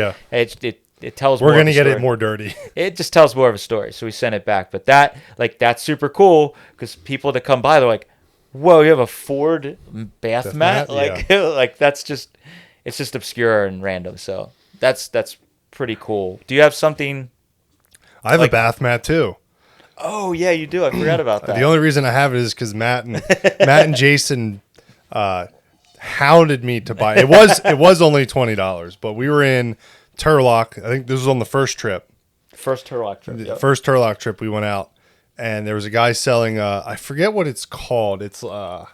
it tells we're more gonna of a get story. It more dirty. It just tells more of a story, so we sent it back. But that's super cool because people that come by, they're like, whoa, you have a Ford bath mat? That's just, it's just obscure and random. So that's pretty cool. Do you have something? I have a bath mat too. Oh yeah, you do. I forgot about that. The only reason I have it is because Matt and Jason hounded me to buy it. It was only $20, but we were in Turlock. I think this was on the first trip. First Turlock trip. The first Turlock trip we went out, and there was a guy selling. I forget what it's called. It's I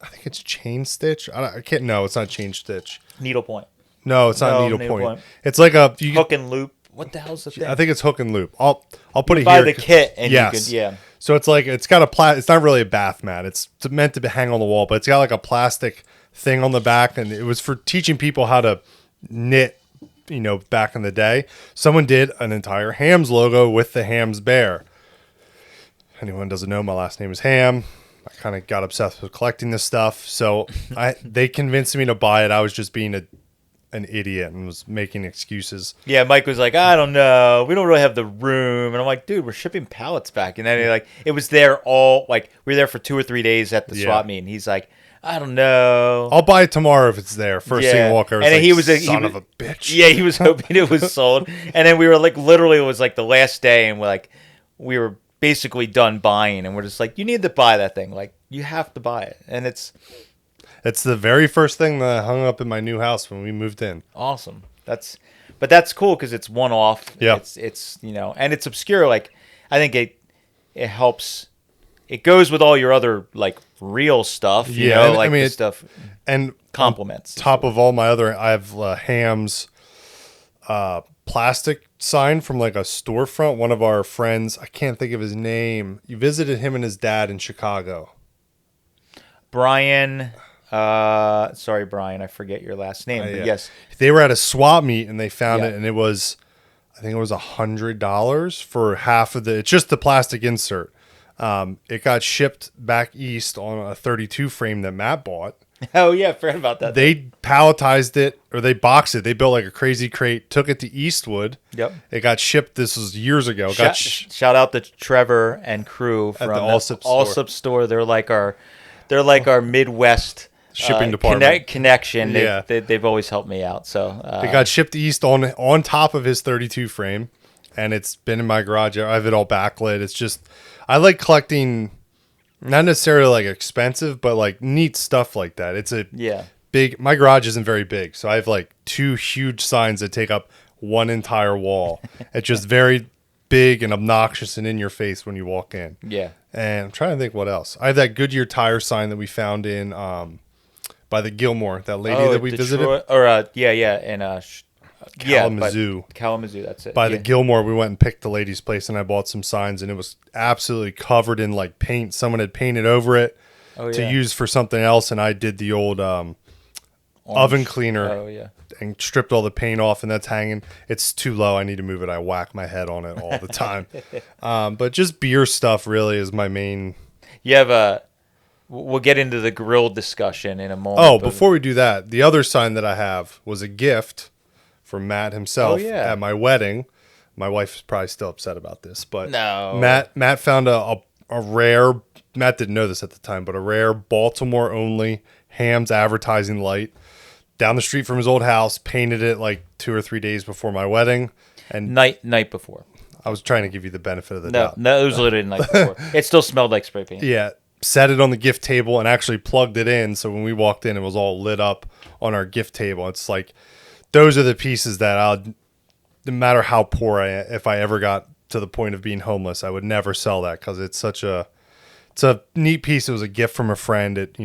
think it's chain stitch. I can't. No, it's not chain stitch. Needlepoint. No, it's not No, needlepoint. It's like a Hook and loop. What the hell's the thing? I think it's hook and loop. I'll put it Buy here. the kit and yes. you can, yeah. So it's like it's got it's not really a bath mat. It's meant to hang on the wall, but it's got like a plastic thing on the back, and it was for teaching people how to knit. You know, back in the day, someone did an entire Hams logo with the Hams bear. Anyone doesn't know, my last name is Ham. I kind of got obsessed with collecting this stuff, so they convinced me to buy it. I was just being an idiot and was making excuses. Yeah, Mike was like, I don't know, we don't really have the room, and I'm like, dude, we're shipping pallets back, and then like it was there all like we were there for 2 or 3 days at the swap meet, and he's like, I don't know. I'll buy it tomorrow if it's there. First thing I walk over, and like, he was a son of a bitch. Yeah, he was hoping it was sold, and then we were like, literally, it was like the last day, and we were basically done buying, and we're just like, you need to buy that thing, like you have to buy it, and it's the very first thing that I hung up in my new house when we moved in. Awesome. But that's cool because it's one off. Yeah, it's and it's obscure. Like I think it helps. It goes with all your other like real stuff, you know, and, like I mean, this stuff and compliments. Top of all my other, I have Ham's plastic sign from like a storefront. One of our friends, I can't think of his name. You visited him and his dad in Chicago. Brian. Sorry, Brian, I forget your last name. But yes, they were at a swap meet and they found it, and it was, I think it was $100 for half of the. It's just the plastic insert. It got shipped back east on a 32 frame that Matt bought. Oh yeah, I forgot about that. They palletized it, or they boxed it. They built like a crazy crate, took it to Eastwood. Yep. It got shipped. This was years ago. Shout out to Trevor and crew from the Allsup store. They're like our Midwest shipping department connection. Yeah. They've always helped me out. So it got shipped east on top of his 32 frame, and it's been in my garage. I have it all backlit. It's just, I like collecting, not necessarily like expensive, but like neat stuff like that. It's a big. My garage isn't very big, so I have like 2 huge signs that take up one entire wall. It's just very big and obnoxious and in your face when you walk in. Yeah. And I'm trying to think what else. I have that Goodyear tire sign that we found in by the Gilmore, that lady that we visited. Or Kalamazoo. Kalamazoo, that's it. By the Gilmore, we went and picked the lady's place, and I bought some signs, and it was absolutely covered in like paint. Someone had painted over it to use for something else, and I did the old oven cleaner and stripped all the paint off, and that's hanging. It's too low. I need to move it. I whack my head on it all the time. But just beer stuff really is my main. You have we'll get into the grill discussion in a moment. Oh, before we do that, the other sign that I have was a gift from Matt himself at my wedding. My wife is probably still upset about this, but no. Matt found a rare, Matt didn't know this at the time, but a rare Baltimore only Hams advertising light down the street from his old house, painted it like 2 or 3 days before my wedding. And night before. I was trying to give you the benefit of the doubt. No, it was literally the night before. It still smelled like spray paint. Yeah. Set it on the gift table and actually plugged it in. So when we walked in, it was all lit up on our gift table. It's like, those are the pieces that no matter how poor if I ever got to the point of being homeless, I would never sell that because it's a neat piece. It was a gift from a friend. It,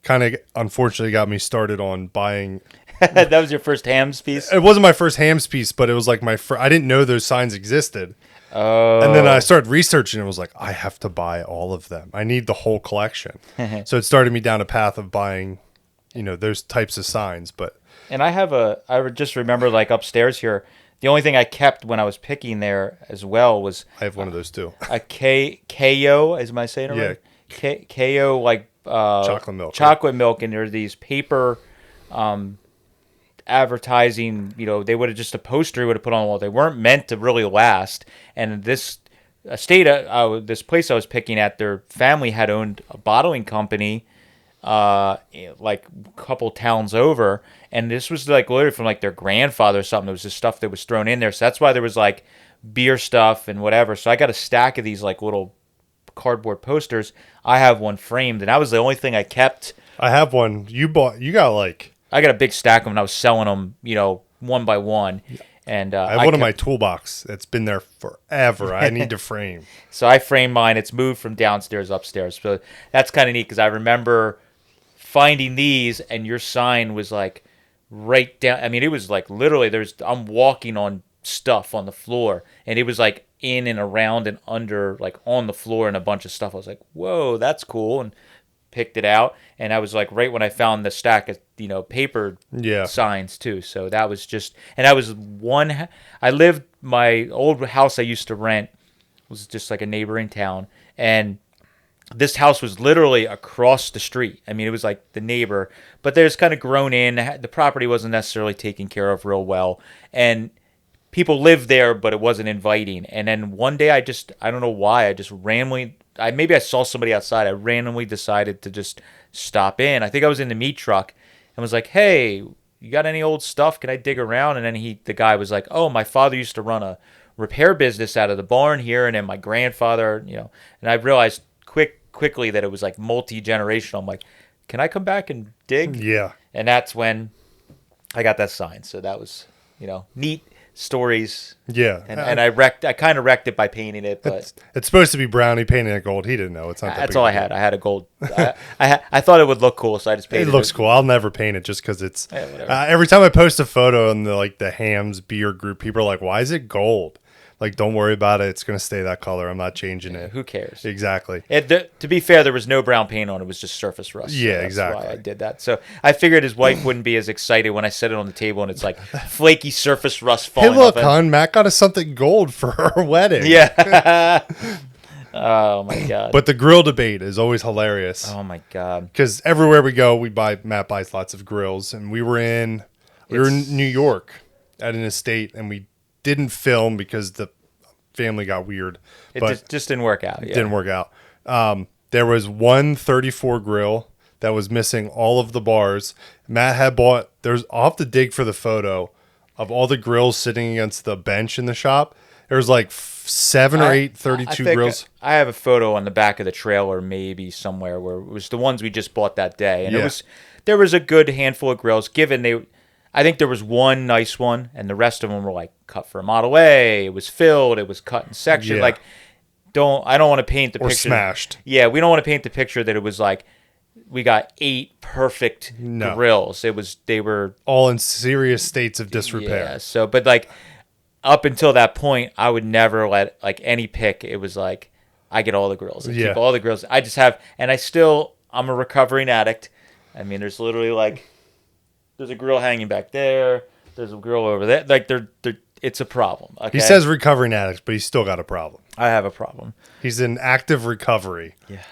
kind of unfortunately got me started on buying. That was your first Hams piece? It wasn't my first Hams piece, but it was like I didn't know those signs existed. Oh. And then I started researching and was like, I have to buy all of them. I need the whole collection. So it started me down a path of buying, those types of signs. And I just remember like upstairs here, the only thing I kept when I was picking there as well was I have one of those too. A KO, as am I saying it right? KO like chocolate milk. Chocolate milk, and there are these paper advertising, they would have just a poster would have put on the wall. They weren't meant to really last. And this this place I was picking at, their family had owned a bottling company like a couple towns over, and this was like literally from like their grandfather or something. It was just stuff that was thrown in there, so that's why there was like beer stuff and whatever. So I got a stack of these like little cardboard posters. I have one framed, and that was the only thing I kept. I have one. You got like, I got a big stack of them, and I was selling them, one by one. And I have one in my toolbox that's been there forever. I need to frame. So I framed mine. It's moved from downstairs upstairs. So that's kind of neat because I remember finding these, and your sign was like right down. I mean, it was like literally I'm walking on stuff on the floor, and it was like in and around and under, like on the floor, and a bunch of stuff. I was like, whoa, that's cool. And picked it out, and I was like right when I found the stack of paper signs too. So that was just, and I was my old house I used to rent was just like a neighboring town, and this house was literally across the street. I mean, it was like the neighbor, but there's kind of grown in. The property wasn't necessarily taken care of real well, and people lived there, but it wasn't inviting. And then one day I don't know why, I just randomly, maybe I saw somebody outside. I randomly decided to just stop in. I think I was in the meat truck and was like, hey, you got any old stuff? Can I dig around? And then the guy was like, oh, my father used to run a repair business out of the barn here. And then my grandfather, and I realized quickly that it was like multi-generational. I'm like, can I come back and dig? Yeah. And that's when I got that sign. So that was, neat stories. Yeah. And I kind of wrecked it by painting it, but it's supposed to be brown. He painted it gold. He didn't know. It's not that that's big all a I deal. had. I had a gold. I thought it would look cool, so I just painted it. It looks cool. I'll never paint it just because it's whatever. Every time I post a photo in the Hams beer group, people are like, why is it gold? Like, don't worry about it. It's going to stay that color. I'm not changing it. Who cares? Exactly. To be fair, there was no brown paint on it. It was just surface rust. Yeah, so that's exactly. why I did that. So I figured his wife wouldn't be as excited when I set it on the table and it's like flaky surface rust falling Hey, look, off it. hon, Matt got us something gold for her wedding. Yeah. Oh, my God. But the grill debate is always hilarious. Oh, my God. Because everywhere we go, Matt buys lots of grills. And we were in New York at an estate, and we didn't film because the family got weird. It just didn't work out. Yeah. Didn't work out. There was one 34 grill that was missing all of the bars. Matt had bought, I'll have to dig for the photo of all the grills sitting against the bench in the shop. There was like 7 or 8 32 grills. I have a photo on the back of the trailer maybe somewhere where it was the ones we just bought that day. And there was a good handful of grills I think there was one nice one, and the rest of them were like cut for a Model A. It was filled. It was cut in section. Yeah. Like, I don't want to paint the or picture. Smashed. Yeah, we don't want to paint the picture that it was like we got 8 perfect grills. They were all in serious states of disrepair. Yeah. So, but like up until that point, I would never let like any pick. It was like I get all the grills. I keep all the grills. I just have, and I'm a recovering addict. I mean, there's literally like. There's a grill hanging back there. There's a grill over there. Like it's a problem. Okay? He says recovering addict, but he's still got a problem. I have a problem. He's in active recovery. Yeah.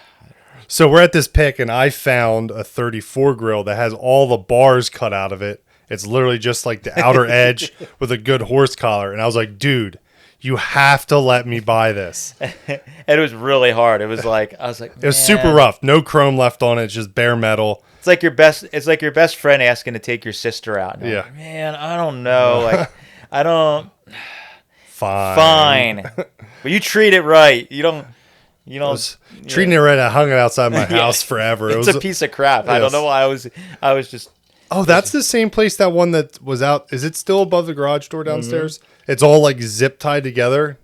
So we're at this pick, and I found a 34 grill that has all the bars cut out of it. It's literally just like the outer edge with a good horse collar. And I was like, dude, you have to let me buy this. And it was really hard. It was like, it was super rough. No chrome left on it, just bare metal. It's like your best friend asking to take your sister out. And like, man, I don't know. Like, I don't. Fine. But you treat it right. You don't. Treating it right. I hung it outside my house forever. It's a piece of crap. Yes. I don't know why I was just. Oh, that's the same place. That one that was out. Is it still above the garage door downstairs? Mm-hmm. It's all like zip tied together.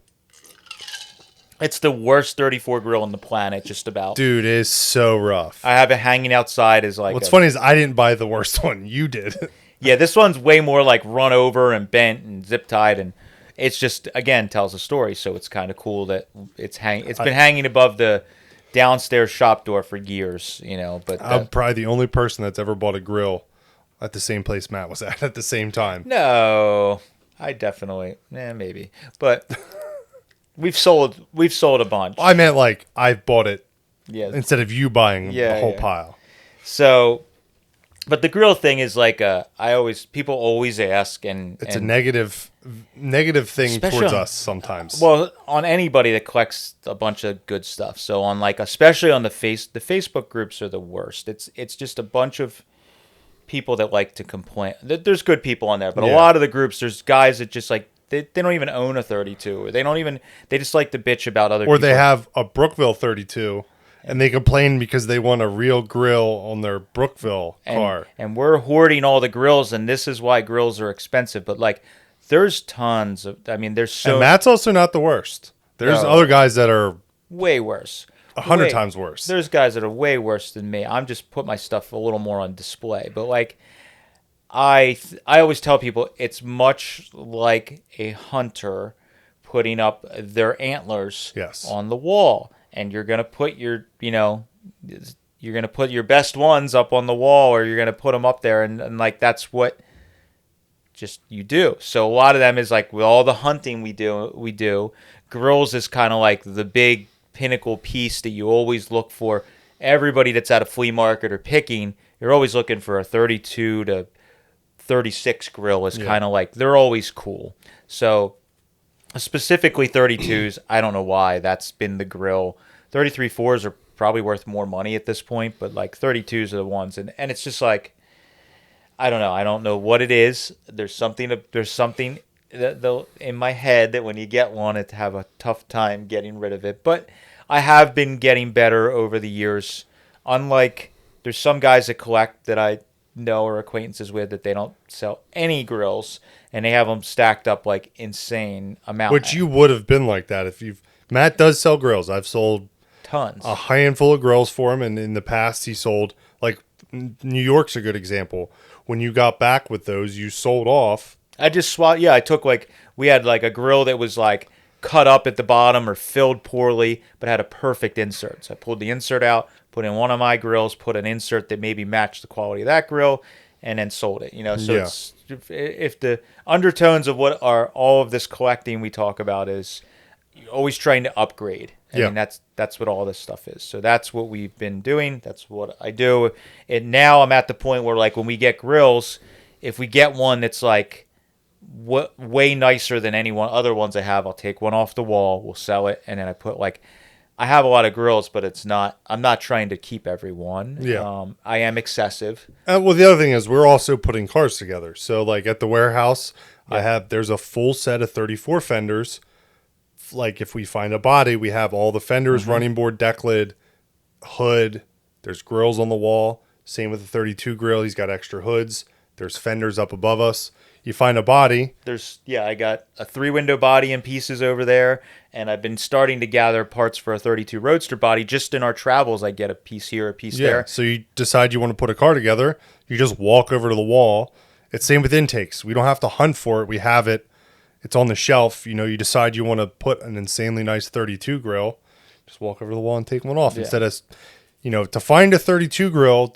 It's the worst 34 grill on the planet, just about. Dude, it is so rough. I have it hanging outside as like. What's funny is I didn't buy the worst one. You did. Yeah, this one's way more like run over and bent and zip tied, and it's just again tells a story. So it's kind of cool that it's been hanging above the downstairs shop door for years, But I'm probably the only person that's ever bought a grill at the same place Matt was at the same time. No, I definitely, maybe, but. We've sold a bunch. I meant like I've bought it instead of you buying the whole pile. So, but the grill thing is like people always ask, and it's a negative thing towards us sometimes. Well, on anybody that collects a bunch of good stuff. So on like especially on the Facebook groups are the worst. It's just a bunch of people that like to complain. There's good people on there, but a lot of the groups there's guys that just like. They don't even own a 32. Or they just like to bitch about other people. Or they have a Brookville 32 and they complain because they want a real grill on their Brookville car. And we're hoarding all the grills, and this is why grills are expensive. But like There's tons of. I mean, there's And so Matt's also not the worst. There's no, other guys that are way worse. 100 Way. times worse. There's guys that are way worse than me. I'm just put my stuff a little more on display. But like I always tell people it's much like a hunter putting up their antlers Yes. on the wall, and you're gonna put your you're gonna put your best ones up on the wall, or you're gonna put them up there, and like that's what just you do. So a lot of them is like with all the hunting we do grills is kind of like the big pinnacle piece that you always look for. Everybody that's at a flea market or picking, you're always looking for a 32 to 36 grill is kind of like they're always cool. So specifically 32s, I don't know why that's been the grill. 33 4s are probably worth more money at this point, but like 32s are the ones, and it's just like I don't know. I don't know what it is. There's something that in my head that when you get one, it have a tough time getting rid of it. But I have been getting better over the years. Unlike there's some guys that collect that I know or acquaintances with that they don't sell any grills and they have them stacked up like insane amount. Which you would have been like that if you've. Matt does sell grills. I've sold tons. a handful of grills for him, and in the past he sold like New York's a good example. When you got back with those, you sold off. I just swapped. Yeah, I took like we had like a grill that was like cut up at the bottom or filled poorly, but had a perfect insert. So I pulled the insert out, put in one of my grills, put an insert that maybe matched the quality of that grill, and then sold it. So it's if the undertones of what are all of this collecting we talk about is you're always trying to upgrade. I mean, that's what all this stuff is. So that's what we've been doing. That's what I do. And now I'm at the point where like when we get grills, if we get one that's like way nicer than any one other ones I have, I'll take one off the wall, we'll sell it, and then I put like I have a lot of grills, but I'm not trying to keep every one. Yeah. I am excessive. Well, the other thing is we're also putting cars together. So like at the warehouse, there's a full set of 34 fenders. Like if we find a body, we have all the fenders, running board, deck lid, hood. There's grills on the wall. Same with the 32 grill. He's got extra hoods. There's fenders up above us. You find a body. I got a 3-window body in pieces over there, and I've been starting to gather parts for a 32 Roadster body. Just in our travels, I get a piece here, a piece there. So you decide you want to put a car together. You just walk over to the wall. It's same with intakes. We don't have to hunt for it. We have it. It's on the shelf. You decide you want to put an insanely nice 32 grill. Just walk over to the wall and take one off. Instead of, to find a 32 grill,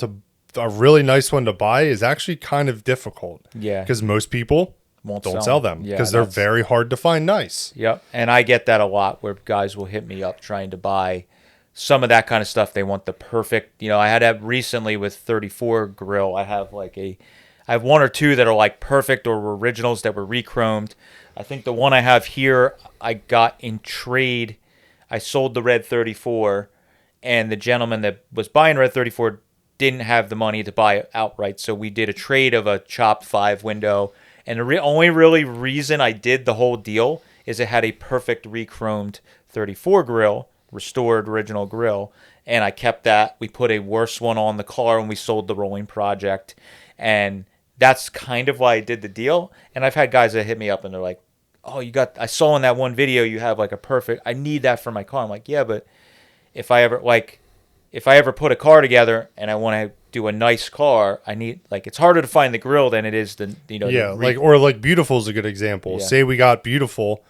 a really nice one to buy is actually kind of difficult. Yeah. Because most people don't sell them because they're very hard to find nice. Yep. And I get that a lot where guys will hit me up trying to buy some of that kind of stuff. They want the perfect, I had that recently with 34 grill. I have one or two that are like perfect or originals that were re-chromed. I think the one I have here, I got in trade. I sold the red 34, and the gentleman that was buying red 34 didn't have the money to buy it outright. So we did a trade of a chopped 5-window. And the only really reason I did the whole deal is it had a perfect re-chromed 34 grill, restored original grill. And I kept that. We put a worse one on the car when we sold the rolling project. And that's kind of why I did the deal. And I've had guys that hit me up and they're like, oh, I saw in that one video you have like a perfect, I need that for my car. I'm like, yeah, but if I ever put a car together and I want to do a nice car, I need it's harder to find the grill than it is the Beautiful is a good example. Yeah. Say we got Beautiful,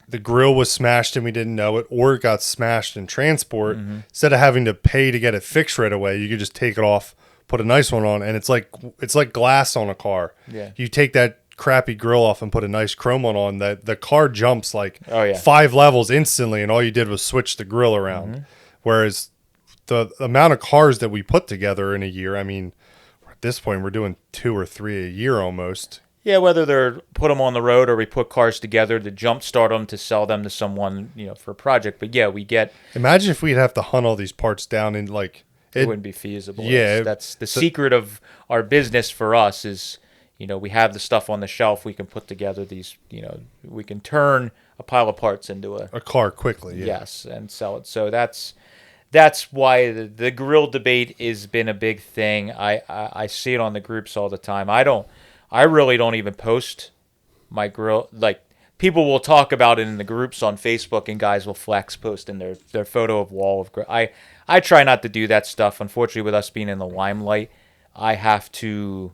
the grill was smashed and we didn't know it, or it got smashed in transport. Instead of having to pay to get it fixed right away, you could just take it off, put a nice one on, and it's like glass on a car. Yeah. You take that crappy grill off and put a nice chrome one on, that the car jumps 5 levels instantly, and all you did was switch the grill around. Whereas the amount of cars that we put together in a year, I mean, at this point we're doing 2 or 3 a year almost. Yeah, whether they're put them on the road or we put cars together to jumpstart them to sell them to someone, for a project. But yeah, we get. Imagine if we'd have to hunt all these parts down and it wouldn't be feasible. Yeah, that's the secret of our business for us is, we have the stuff on the shelf. We can put together these, we can turn a pile of parts into a car quickly. Yeah. Yes, and sell it. So that's why the grill debate has been a big thing. I see it on the groups all the time. I really don't even post my grill, like people will talk about it in the groups on Facebook, and guys will flex post in their photo of wall of grill. I try not to do that stuff. Unfortunately, with us being in the limelight, I have to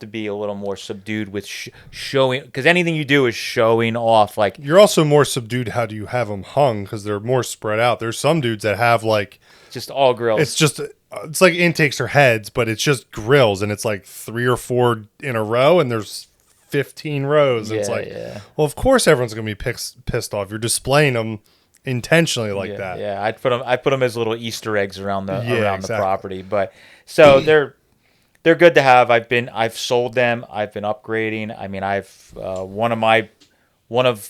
be a little more subdued with showing, because anything you do is showing off. Like, You're also more subdued. How do you have them hung? Because they're more spread out. There's some dudes that have like just all grills. it's like intakes or heads, but it's just grills, and it's like 3 or 4 in a row, and there's 15 rows. It's like, well, of course everyone's gonna be pissed off. You're displaying them intentionally like that. Yeah, I put them as little Easter eggs around the exactly. the property. But so they're good to have. I've sold them. I've been upgrading. I mean, I've one of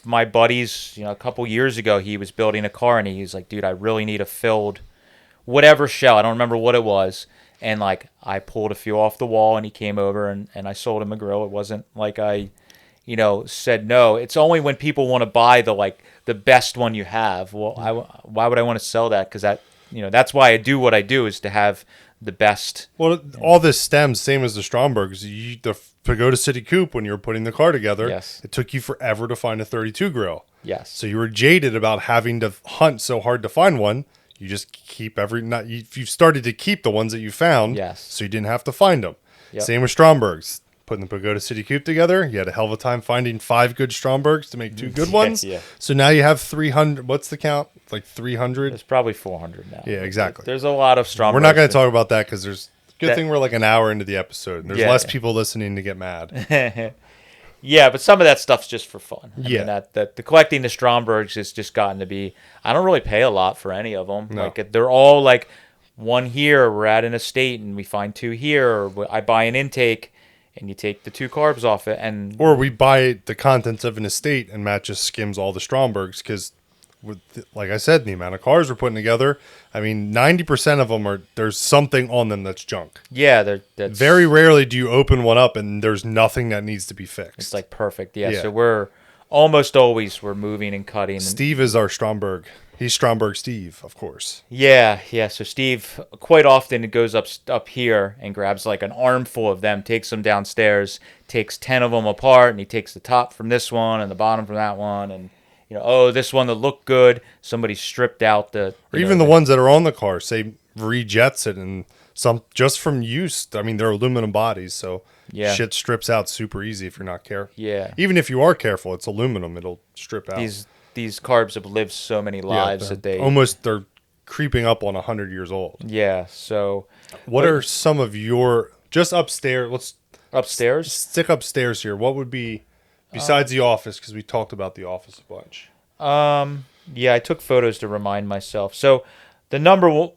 my buddies, a couple years ago, he was building a car, and he's like, dude, I really need a filled whatever shell. I don't remember what it was. And like, I pulled a few off the wall, and he came over, and I sold him a grill. It wasn't like I, said no. It's only when people want to buy the best one you have. Well, why would I want to sell that? Because that's why I do what I do, is to have the best. Well, all this stems same as the Strombergs. The Pagoda City Coupe, when you were putting the car together, Yes. It took you forever to find a 32 grill. Yes. So you were jaded about having to hunt so hard to find one. You just keep you've started to keep the ones that you found. Yes. So you didn't have to find them. Yep. Same with Strombergs. Putting the Pagoda City Coupe together, you had a hell of a time finding 5 good Strombergs to make 2 good ones. Yeah. So now you have 300. What's the count? Like 300? It's probably 400 now. Yeah, exactly. There's a lot of strong. We're not going to talk about that because there's good thing we're like an hour into the episode, and there's less people listening to get mad. Yeah, but some of that stuff's just for fun. I Yeah. mean, that the collecting the Strombergs has just gotten to be. I don't really pay a lot for any of them. No. Like, they're all like, one here, we're at an estate, and we find 2 here, or I buy an intake, and you take the 2 carbs off it, and Or we buy the contents of an estate, and Matt just skims all the Strombergs because, like I said, the amount of cars we're putting together, I mean, 90% of them there's something on them that's junk. yeah, that's Very rarely do you open one up and there's nothing that needs to be fixed. It's like perfect. Yeah, Yeah. so we're almost always moving and cutting. Steve is our Stromberg. He's Stromberg Steve, of course. Yeah. So Steve quite often goes up here and grabs like an armful of them, takes them downstairs, takes 10 of them apart, and he takes the top from this one and the bottom from that one, and this one that looked good, somebody stripped out Or even the ones that are on the car, say rejets it, and some just from use. I mean, they're aluminum bodies, so shit strips out super easy if you're not careful. Yeah. Even if you are careful, it's aluminum; it'll strip out. These carbs have lived so many lives that they're creeping up on 100 years old. Yeah. So, what are some of your just upstairs? Let's upstairs. stick upstairs here. What would be besides the office? Because we talked about the office a bunch. Yeah, I took photos to remind myself. So, the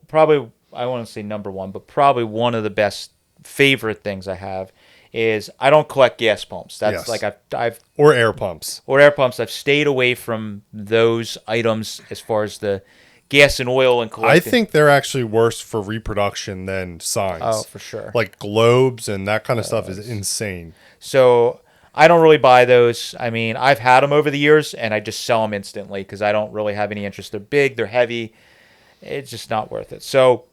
probably I want to say number 1, but probably one of the best favorite things I have is I don't collect gas pumps. That's like I've or air pumps. I've stayed away from those items as far as the gas and oil and collecting. I think they're actually worse for reproduction than signs. Oh, for sure. Like globes and that kind of stuff is insane. So I don't really buy those. I mean, I've had them over the years, and I just sell them instantly because I don't really have any interest. They're big, they're heavy. It's just not worth it. So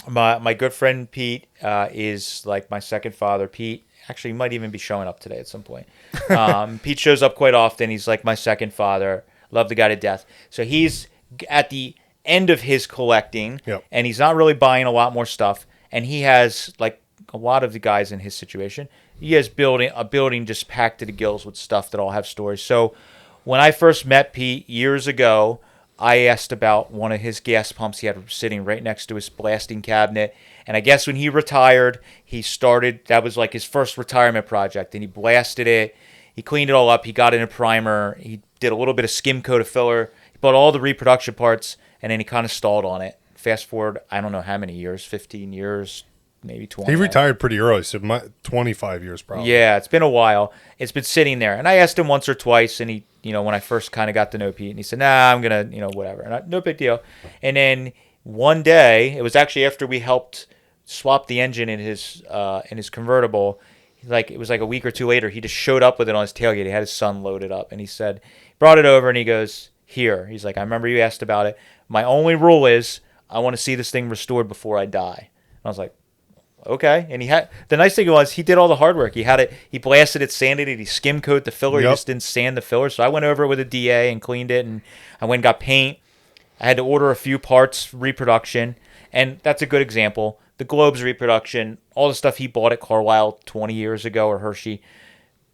my good friend Pete is like my second father. Pete actually might even be showing up today at some point. Pete shows up quite often. He's like my second father. Love the guy to death. So he's at the end of his collecting, and he's not really buying a lot more stuff. And he has, like a lot of the guys in his situation, he has a building just packed to the gills with stuff that all have stories. So when I first met Pete years ago, I asked about one of his gas pumps he had sitting right next to his blasting cabinet. And I guess when he retired, that was like his first retirement project, and he blasted it. He cleaned it all up. He got in a primer. He did a little bit of skim coat of filler. He bought all the reproduction parts, and then he kind of stalled on it. Fast forward, I don't know how many years, 15 years, maybe 20. He retired pretty early, so 25 years probably. Yeah, it's been a while. It's been sitting there. And I asked him once or twice, and he, when I first kind of got to know Pete, and he said, nah, I'm going to, whatever. And no big deal. And then one day, it was actually after we helped swap the engine in his convertible. It was like a week or two later, he just showed up with it on his tailgate. He had his son loaded up, and he said, brought it over, and he goes, here. He's like, I remember you asked about it. My only rule is I want to see this thing restored before I die. And I was like, okay. And the nice thing was he did all the hard work. He blasted it, sanded it, he skim coat the filler. He Yep. just didn't sand the filler. So I went over with a DA and cleaned it, and I went and got paint. I had to order a few parts, reproduction, and that's a good example. The Globe's reproduction, all the stuff he bought at Carlisle 20 years ago, or Hershey.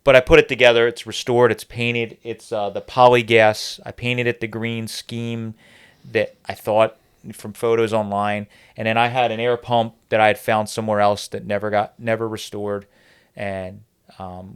But I put it together. It's restored. It's painted. It's the polygas. I painted it the green scheme that I thought from photos online. And then I had an air pump that I had found somewhere else that never restored. And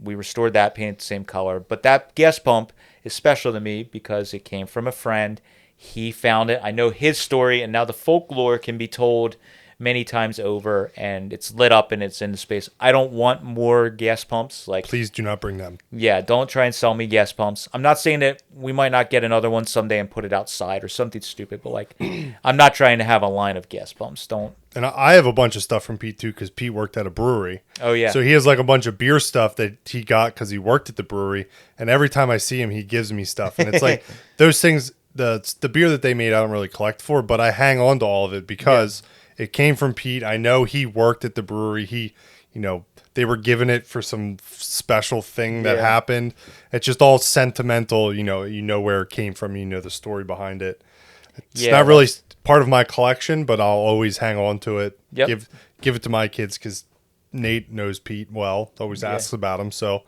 we restored that, painted the same color. But that gas pump is special to me because it came from a friend. He found it. I know his story, and now the folklore can be told many times over, and it's lit up and it's in the space. I don't want more gas pumps. Like, Please do not bring them. yeah, don't try and sell me gas pumps. I'm not saying that we might not get another one someday and put it outside or something stupid, but like, I'm not trying to have a line of gas pumps. Don't. And I have a bunch of stuff from Pete too, because Pete worked at a brewery. Oh yeah. So he has like a bunch of beer stuff that he got because he worked at the brewery. And every time I see him, he gives me stuff. And it's like those things, the beer that they made, I don't really collect for, but I hang on to all of it because it came from Pete. I know he worked at the brewery. They were giving it for some special thing that happened. It's just all sentimental. You know where it came from. You know the story behind it. It's not really part of my collection, but I'll always hang on to it. Yep. Give it to my kids because Nate knows Pete well. Always asks about him. So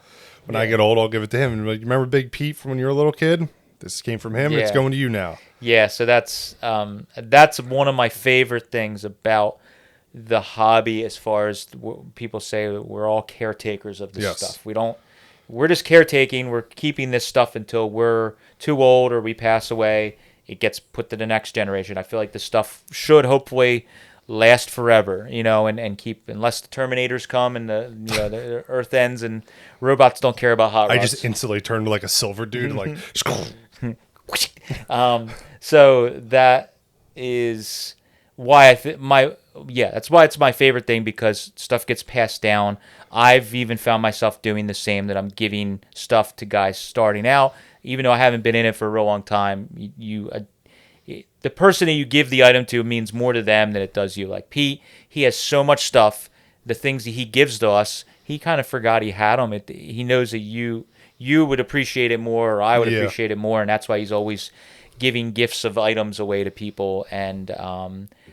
when I get old, I'll give it to him. And like, remember Big Pete from when you were a little kid? This came from him. And it's going to you now. Yeah, so that's one of my favorite things about the hobby. As far as people say, we're all caretakers of this stuff. We're just caretaking. We're keeping this stuff until we're too old or we pass away. It gets put to the next generation. I feel like this stuff should hopefully last forever, and keep, unless the Terminators come and the Earth ends and robots don't care about hot rods. I just instantly turned to like a silver dude, like. So that is why that's why it's my favorite thing, because stuff gets passed down. I've even found myself doing the same, that I'm giving stuff to guys starting out, even though I haven't been in it for a real long time. The person that you give the item to means more to them than it does you. Like Pete, he has so much stuff. The things that he gives to us, he kind of forgot he had them. He knows that you would appreciate it more, or I would appreciate it more, and that's why he's always giving gifts of items away to people. And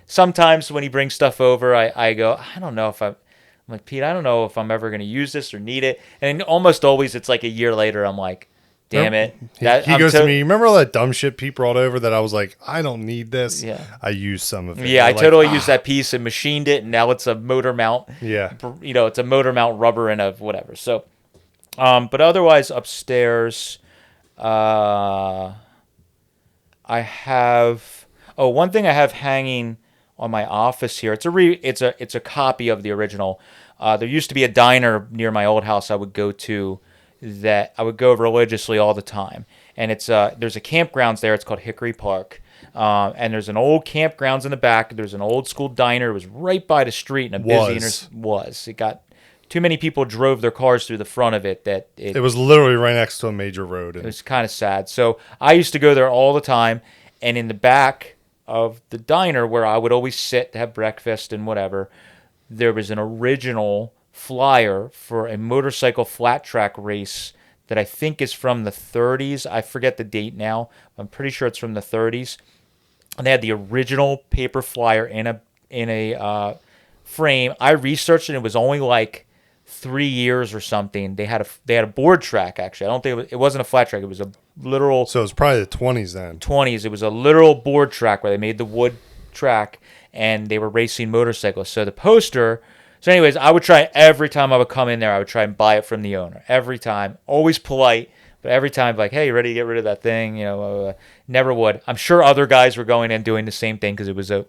sometimes when he brings stuff over, I go, I don't know if I'm like, Pete, I don't know if I'm ever going to use this or need it. And almost always it's like a year later, I'm like, damn it. He goes to me, remember all that dumb shit Pete brought over that I was like, I don't need this? Yeah. I used some of it. Yeah, I totally used that piece and machined it, and now it's a motor mount. Yeah. It's a motor mount rubber and a whatever. So, but otherwise upstairs, I have one thing I have hanging on my office here. It's a copy of the original. There used to be a diner near my old house I would go to that I would go religiously all the time, and it's there's a campgrounds there. It's called Hickory Park, and there's an old campgrounds in the back. There's an old school diner. It was right by the street, and it got too many people drove their cars through the front of it that it was literally right next to a major road. It was kind of sad. So I used to go there all the time, and in the back of the diner where I would always sit to have breakfast and whatever, there was an original flyer for a motorcycle flat track race that I think is from the 30s. I forget the date now. I'm pretty sure it's from the 30s. And they had the original paper flyer in a frame. I researched it. It was only like 3 years or something. They had a board track, actually. I don't think it wasn't a flat track. It was a literal. So it was probably the 20s then. 20s. It was a literal board track where they made the wood track and they were racing motorcycles. So the poster. So anyways, I would try every time I would come in there, I would try and buy it from the owner. Every time. Always polite, but every time like, hey, you ready to get rid of that thing? Never would. I'm sure other guys were going and doing the same thing because it was an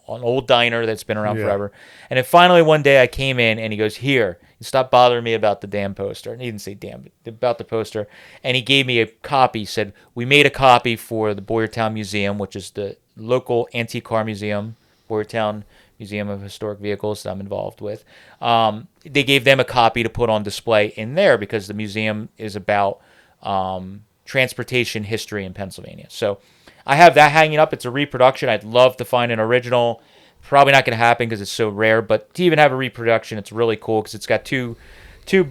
old diner that's been around forever. And then finally one day I came in and he goes, here, stop bothering me about the damn poster. And he didn't say damn, but about the poster. And he gave me a copy. He said, we made a copy for the Boyertown Museum, which is the local antique car museum, Boyertown Museum of Historic Vehicles that I'm involved with. They gave them a copy to put on display in there because the museum is about transportation history in Pennsylvania. So I have that hanging up. It's a reproduction. I'd love to find an original Probably not going to happen because it's so rare. But to even have a reproduction, it's really cool because it's got two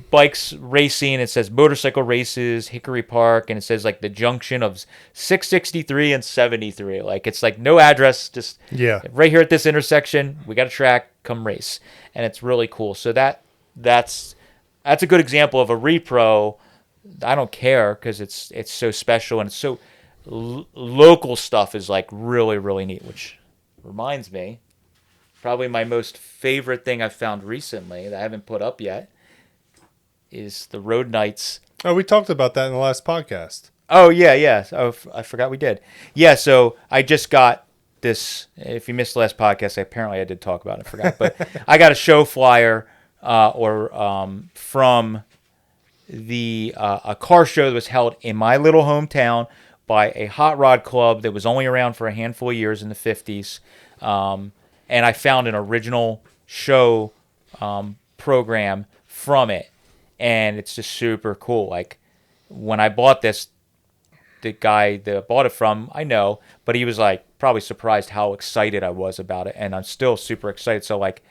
bikes racing. It says motorcycle races, Hickory Park, and it says like the junction of 663 and 73. Like it's like no address, just Yeah. right here at this intersection. We got a track, come race, and it's really cool. So that's a good example of a repro. I don't care because it's so special and it's so local stuff is like really really neat. Which reminds me, probably my most favorite thing I've found recently that I haven't put up yet is the Road Knights. Oh, we talked about that in the last podcast. Oh yeah, yeah. Oh, I forgot we did. Yeah, so I just got this. If you missed the last podcast, apparently I did talk about it. I forgot, but I got a show flyer from the a car show that was held in my little hometown by a hot rod club that was only around for a handful of years in the 50s. And I found an original show program from it. And it's just super cool. Like when I bought this, the guy that I bought it from, I know, but he was like probably surprised how excited I was about it. And I'm still super excited. So like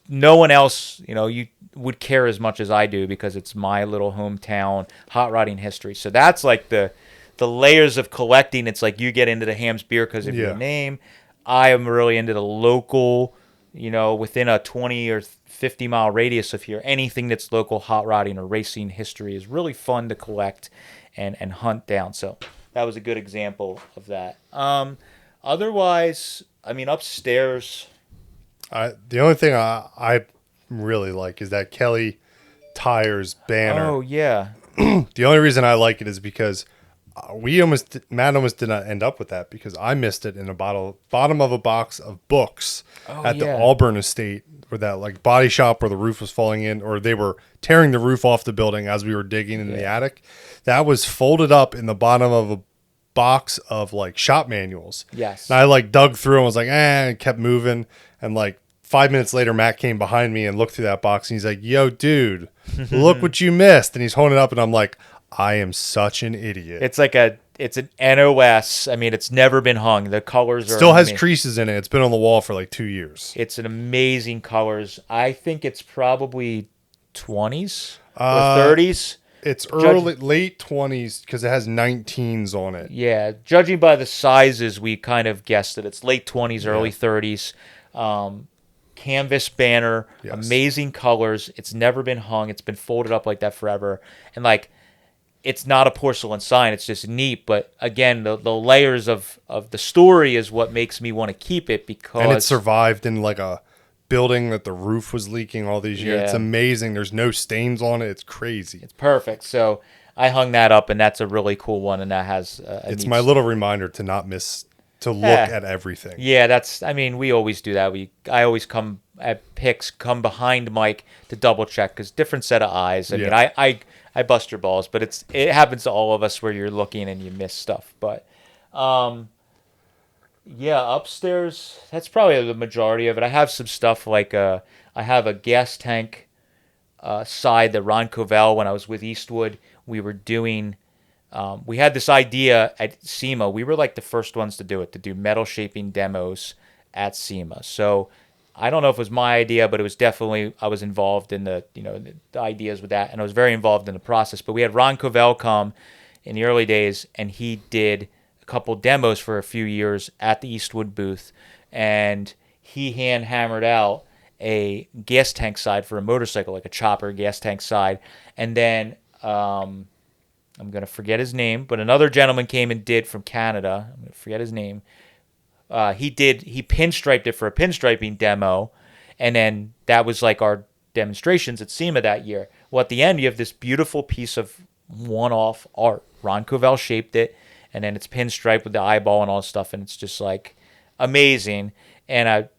no one else, you would care as much as I do because it's my little hometown hot rodding history. So that's like the layers of collecting. It's like you get into the Ham's beer because of your name. I am really into the local, within a 20 or 50-mile radius of here, anything that's local hot rodding or racing history is really fun to collect and hunt down. So that was a good example of that. Otherwise, I mean, upstairs. The only thing I really like is that Kelly Tires banner. Oh yeah. The only reason I like it is because Matt almost did not end up with that because I missed it in a bottom of a box of books the Auburn estate, where that like body shop where the roof was falling in, or they were tearing the roof off the building as we were digging in the attic. That was folded up in the bottom of a box of like shop manuals. Yes. And I like dug through and was like, and kept moving. And like 5 minutes later, Matt came behind me and looked through that box and he's like, yo, dude, look what you missed. And he's holding it up and I'm like, I am such an idiot. It's like it's an NOS. I mean, it's never been hung. The colors still has creases in it. It's been on the wall for like 2 years. It's an amazing colors. I think it's probably 20s or 30s. It's late 20s because it has 19s on it. Yeah, judging by the sizes, we kind of guessed it. It's late 20s, early 30s. Canvas banner, amazing colors. It's never been hung. It's been folded up like that forever. And like, it's not a porcelain sign. It's just neat. But again, the layers of the story is what makes me want to keep it because... And it survived in like a building that the roof was leaking all these years. It's amazing. There's no stains on it. It's crazy. It's perfect. So I hung that up, and that's a really cool one. And that has it's my little reminder to not miss... to look at everything. Yeah, we always do that. I always come at picks, come behind Mike to double check because different set of eyes. I mean, I bust your balls, but it happens to all of us where you're looking and you miss stuff. But upstairs, that's probably the majority of it. I have some stuff like I have a gas tank side that Ron Covell, when I was with Eastwood, we were doing. We had this idea at SEMA. We were like the first ones to do metal shaping demos at SEMA. So I don't know if it was my idea, but it was definitely, I was involved in the ideas with that, and I was very involved in the process. But we had Ron Covell come in the early days, and he did a couple demos for a few years at the Eastwood booth, and he hand hammered out a gas tank side for a motorcycle, like a chopper gas tank side, and then I'm going to forget his name, but another gentleman came and did from Canada. I'm going to forget his name. He pinstriped it for a pinstriping demo, and then that was like our demonstrations at SEMA that year. Well, at the end, you have this beautiful piece of one-off art. Ron Covell shaped it, and then it's pinstriped with the eyeball and all this stuff, and it's just like amazing. And I,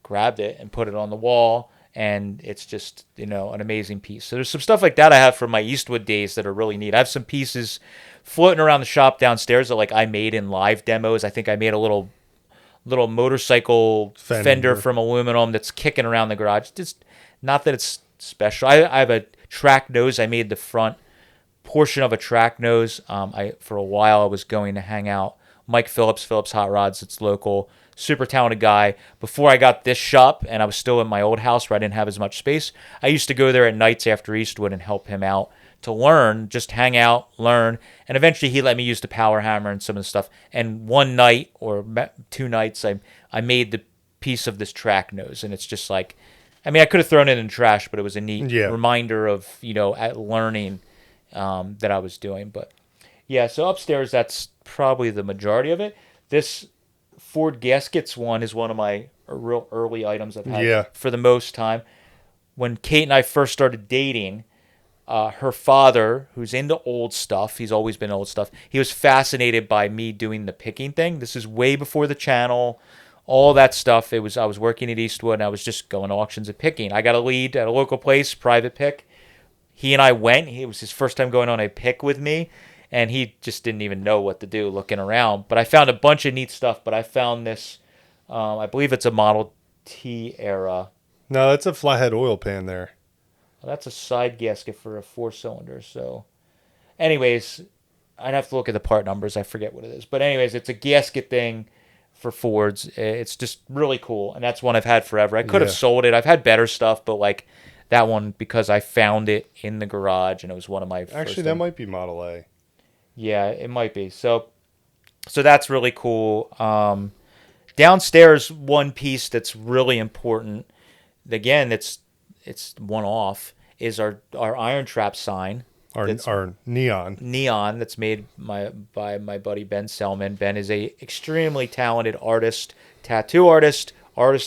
grabbed it and put it on the wall, and it's just, an amazing piece. So there's some stuff like that I have from my Eastwood days that are really neat. I have some pieces floating around the shop downstairs that like I made in live demos. I think I made a little motorcycle fender from aluminum that's kicking around the garage. Just not that it's special. I have a track nose. I made the front portion of a track nose. For a while I was going to hang out. Mike Phillips Hot Rods. It's local, super talented guy. Before I got this shop, and I was still in my old house where I didn't have as much space, I used to go there at nights after Eastwood and help him out to learn, just hang out, learn, and eventually he let me use the power hammer and some of the stuff. And one night or 2 nights, I made the piece of this track nose, and it's just like, I mean, I could have thrown it in the trash, but it was a neat reminder of, at learning that I was doing. But yeah, so upstairs, that's probably the majority of it. This Ford Gaskets one is one of my real early items I've had for the most time. When Kate and I first started dating, her father, who's into old stuff, he's always been old stuff, he was fascinated by me doing the picking thing. This is way before the channel, all that stuff. I was working at Eastwood, and I was just going to auctions and picking. I got a lead at a local place, private pick. He and I went. It was his first time going on a pick with me, and he just didn't even know what to do looking around. But I found a bunch of neat stuff. But I found this, I believe it's a Model T era. No, that's a flathead oil pan there. Well, that's a side gasket for a 4-cylinder. So, anyways, I'd have to look at the part numbers. I forget what it is. But anyways, it's a gasket thing for Fords. It's just really cool. And that's one I've had forever. I could have sold it. I've had better stuff, but like that one, because I found it in the garage and it was one of my Actually, that might be Model A. Yeah, it might be. So that's really cool. Downstairs, one piece that's really important, again, it's one-off, is our IronTrap sign. Our neon that's made by my buddy Ben Selman. Ben is a extremely talented artist, tattoo artist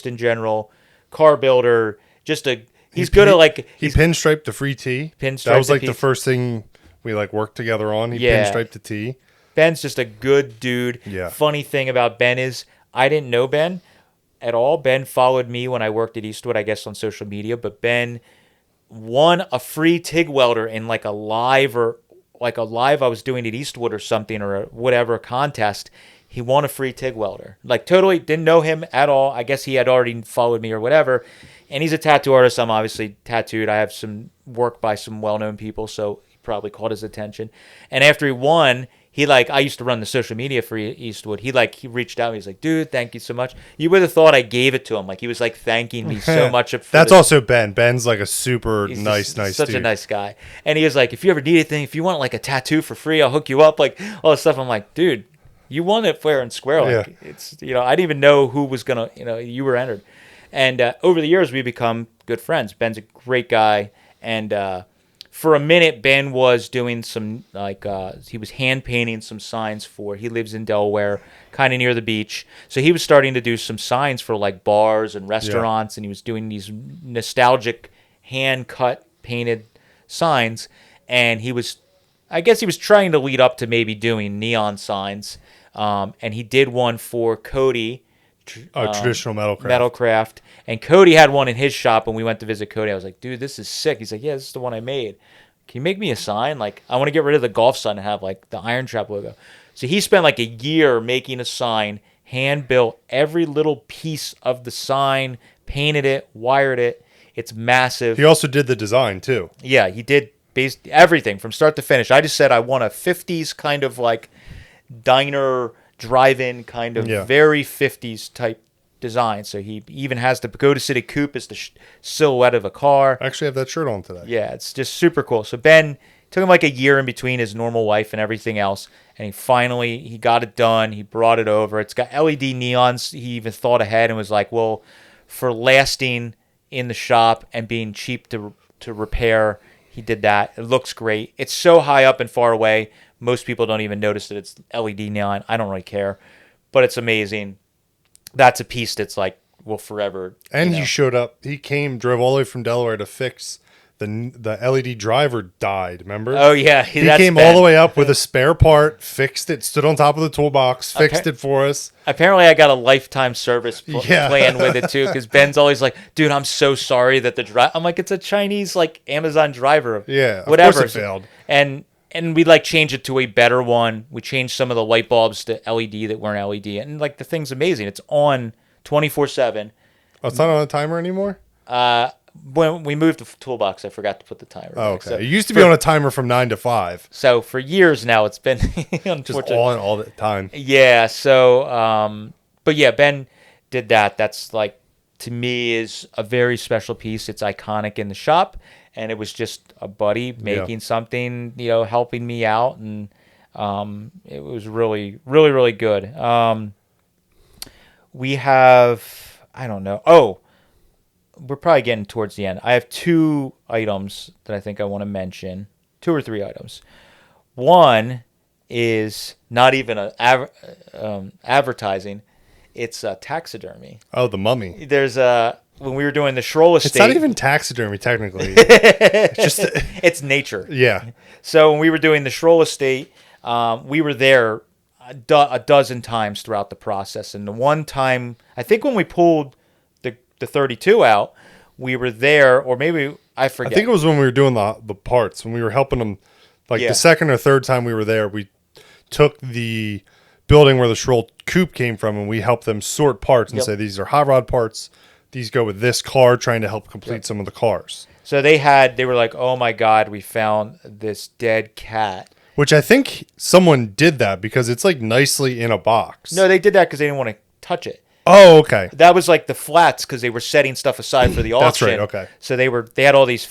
in general, car builder. He's good at like he pinstriped the free tee. That was like the first thing we like worked together on. He pinstriped the tee. Ben's just a good dude. Yeah. Funny thing about Ben is I didn't know Ben at all. Ben followed me when I worked at Eastwood, I guess on social media, but Ben won a free TIG welder in like a live I was doing at Eastwood or something, or whatever contest. He won a free TIG welder. Like totally didn't know him at all. I guess he had already followed me or whatever. And he's a tattoo artist. I'm obviously tattooed. I have some work by some well-known people, so he probably caught his attention. And after he won, I used to run the social media for Eastwood. He reached out. He's like, dude, thank you so much. You would have thought I gave it to him. Like he was like thanking me so much. That's also Ben. Ben's like a super nice such dude. A nice guy. And he was like, if you ever need anything, if you want like a tattoo for free, I'll hook you up. Like all this stuff. I'm like, dude, you won it fair and square. Like it's, I didn't even know who was gonna, you were entered. And over the years, we become good friends. Ben's a great guy. And for a minute, Ben was doing some, he was hand painting some signs he lives in Delaware, kind of near the beach. So he was starting to do some signs for like bars and restaurants. And he was doing these nostalgic hand-cut painted signs. And I guess he was trying to lead up to maybe doing neon signs. And he did one for Cody. Traditional Metalcraft. And Cody had one in his shop when we went to visit Cody. I was like, dude, this is sick. He's like, yeah, this is the one I made. Can you make me a sign? Like, I want to get rid of the golf sign and have like the IronTrap logo. So he spent like a year making a sign, hand built every little piece of the sign, painted it, wired it. It's massive. He also did the design too. Yeah, he did everything from start to finish. I just said I want a 50s kind of like diner drive-in kind of very 50s type design. So he even has the Pagoda City Coupe as the silhouette of a car. I actually have that shirt on today. Yeah, it's just super cool. So Ben took him like a year in between his normal life and everything else, and he got it done. He brought it over. It's got LED neons. He even thought ahead and was like, well, for lasting in the shop and being cheap to repair, he did that. It looks great. It's so high up and far away. Most people don't even notice that it's LED neon. I don't really care, but it's amazing. That's a piece that's like will forever. And he showed up. He drove all the way from Delaware to fix the LED driver died. Remember? Oh yeah, he came all the way up with a spare part, fixed it, stood on top of the toolbox, fixed it for us. Apparently, I got a lifetime service plan with it too, because Ben's always like, "Dude, I'm so sorry that the driver." I'm like, "It's a Chinese like Amazon driver." Yeah, whatever. Of course it failed. And we like change it to a better one. We changed some of the light bulbs to LED that weren't LED, and like the thing's amazing. It's on 24/7. Oh, it's not on a timer anymore? when we moved the toolbox, I forgot to put the timer Oh, back. okay. So It used to be on a timer from 9 to 5. so for years now, it's been Just unfortunate. on all the time. Yeah. So, but yeah, Ben did that. That's like, to me, is a very special piece. It's iconic in the shop, and it was just a buddy making something, helping me out, and it was really, really, really good. We have, I don't know. Oh, we're probably getting towards the end. I have two items that I think I want to mention. Two or three items. One is not even advertising. It's taxidermy. Oh, the mummy. There's when we were doing the Schroll estate. It's not even taxidermy, technically. It's just... It's nature. Yeah. So when we were doing the Schroll estate, we were there a dozen times throughout the process. And the one time, I think when we pulled the 32 out, we were there, or maybe I forget. I think it was when we were doing the parts, when we were helping them. Like Yeah. the second or third time we were there, we took the building where the Schroll coupe came from, and we helped them sort parts and Yep. say, these are hot rod parts. These go with this car, trying to help complete some of the cars. So they were like, oh my God, we found this dead cat. Which I think someone did that because it's like nicely in a box. No, they did that because they didn't want to touch it. Oh, okay. That was like the flats because they were setting stuff aside for the auction. That's right, okay. So they had all these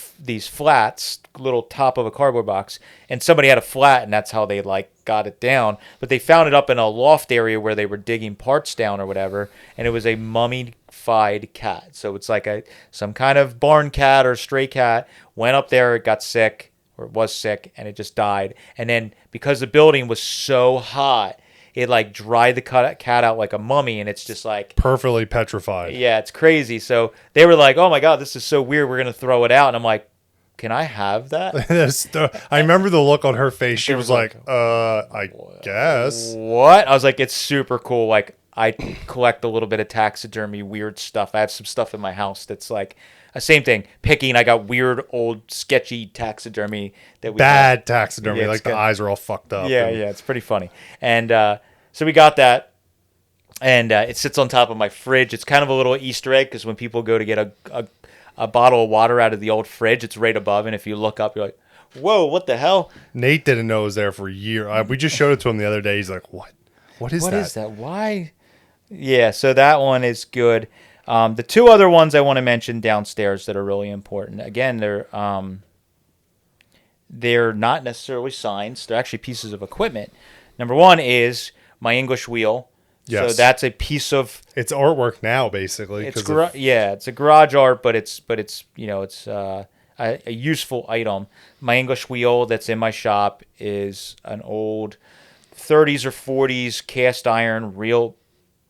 flats, little top of a cardboard box, and somebody had a flat, and that's how they like got it down. But they found it up in a loft area where they were digging parts down or whatever, and it was a mummified cat. So it's like some kind of barn cat or stray cat went up there, it got sick, or it was sick, and it just died. And then because the building was so hot, it like dried the cat out like a mummy, and it's just like Perfectly petrified. yeah, it's crazy. So they were like, "Oh my God, this is so weird. We're gonna throw it out." And I'm like, "Can I have that?" I remember the look on her face. She She was was like, like, I guess. What? I was like, "It's super cool." Like I collect a little bit of taxidermy, weird stuff. I have some stuff in my house that's like same thing. Picking, I got weird, old, sketchy taxidermy that we Bad taxidermy. Yeah, like it's the good. eyes are all fucked up. Yeah, and- yeah, it's pretty funny. And so we got that, and it sits on top of my fridge. It's kind of a little Easter egg because when people go to get a bottle of water out of the old fridge, it's right above, and if you look up, you're like, whoa, what the hell? Nate didn't know it was there for a year. We just showed it to him the other day. He's like, what? What is What that? is that? Why? Yeah, so that one is good. The two other ones I want to mention downstairs that are really important. Again, they're not necessarily signs. They're actually pieces of equipment. Number one is my English wheel. Yes. So that's a piece of It's artwork now, basically. it's 'cause of- it's a garage art, but it's it's a useful item. My English wheel that's in my shop is an old 30s or 40s cast iron, real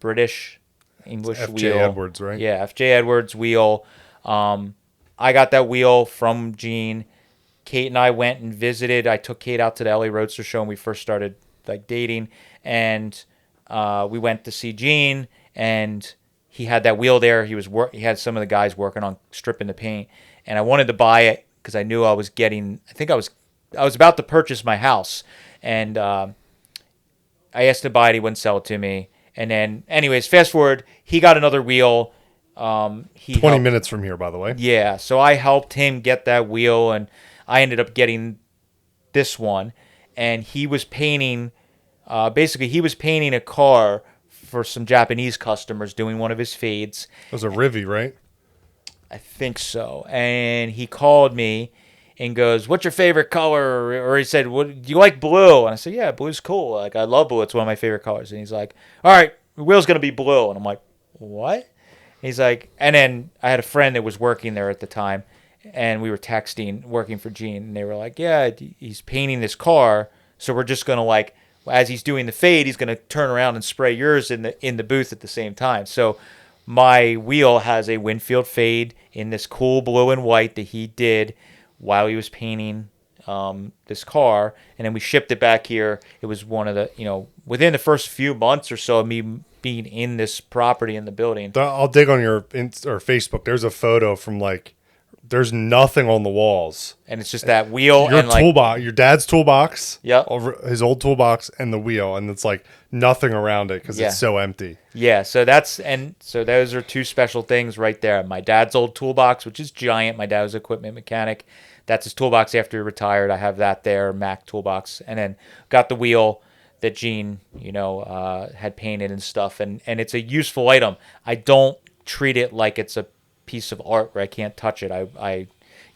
British English F.J. wheel. Edwards, right? Yeah, F.J. Edwards wheel. I got that wheel from Gene. Kate and I went and visited. I took Kate out to the LA Roadster show when we first started like dating, and we went to see Gene, and he had that wheel there. He had some of the guys working on stripping the paint, and I wanted to buy it because I knew I was getting. I was about to purchase my house, and I asked to buy it. He wouldn't sell it to me, and then, anyways, fast forward, he got another wheel. 20 minutes from here, by the way. Yeah, so I helped him get that wheel, and I ended up getting this one, and he was painting. Basically, he was painting a car for some Japanese customers, doing one of his fades. It was a Rivy, right? I think so. And he called me and goes, "What's your favorite color?" Or he said, "What do you like, blue?" And I said, "Yeah, blue's cool. Like I love blue. It's one of my favorite colors." And he's like, "All right, the wheel's gonna be blue." And I'm like, "What?" He's like, and then I had a friend that was working there at the time, and we were texting, working for Gene, and they were like, "Yeah, he's painting this car, so we're just gonna like, as he's doing the fade, he's gonna turn around and spray yours in the booth at the same time." So my wheel has a Winfield fade in this cool blue and white that he did while he was painting this car, and then we shipped it back here. It was one of the, within the first few months or so of me being in this property in the building. I'll dig on your or Facebook. There's a photo from like there's nothing on the walls. And it's just that wheel Your and like toolbox, your dad's toolbox, Yep. his old toolbox, and the wheel, and it's like nothing around it because Yeah. it's so empty. yeah. So those are two special things right there. My dad's old toolbox, which is giant. My dad was an equipment mechanic. That's his toolbox after he retired. I have that there, Mac toolbox, and then got the wheel that Gene, had painted and stuff, and it's a useful item. I don't treat it like it's a piece of art where I can't touch it. I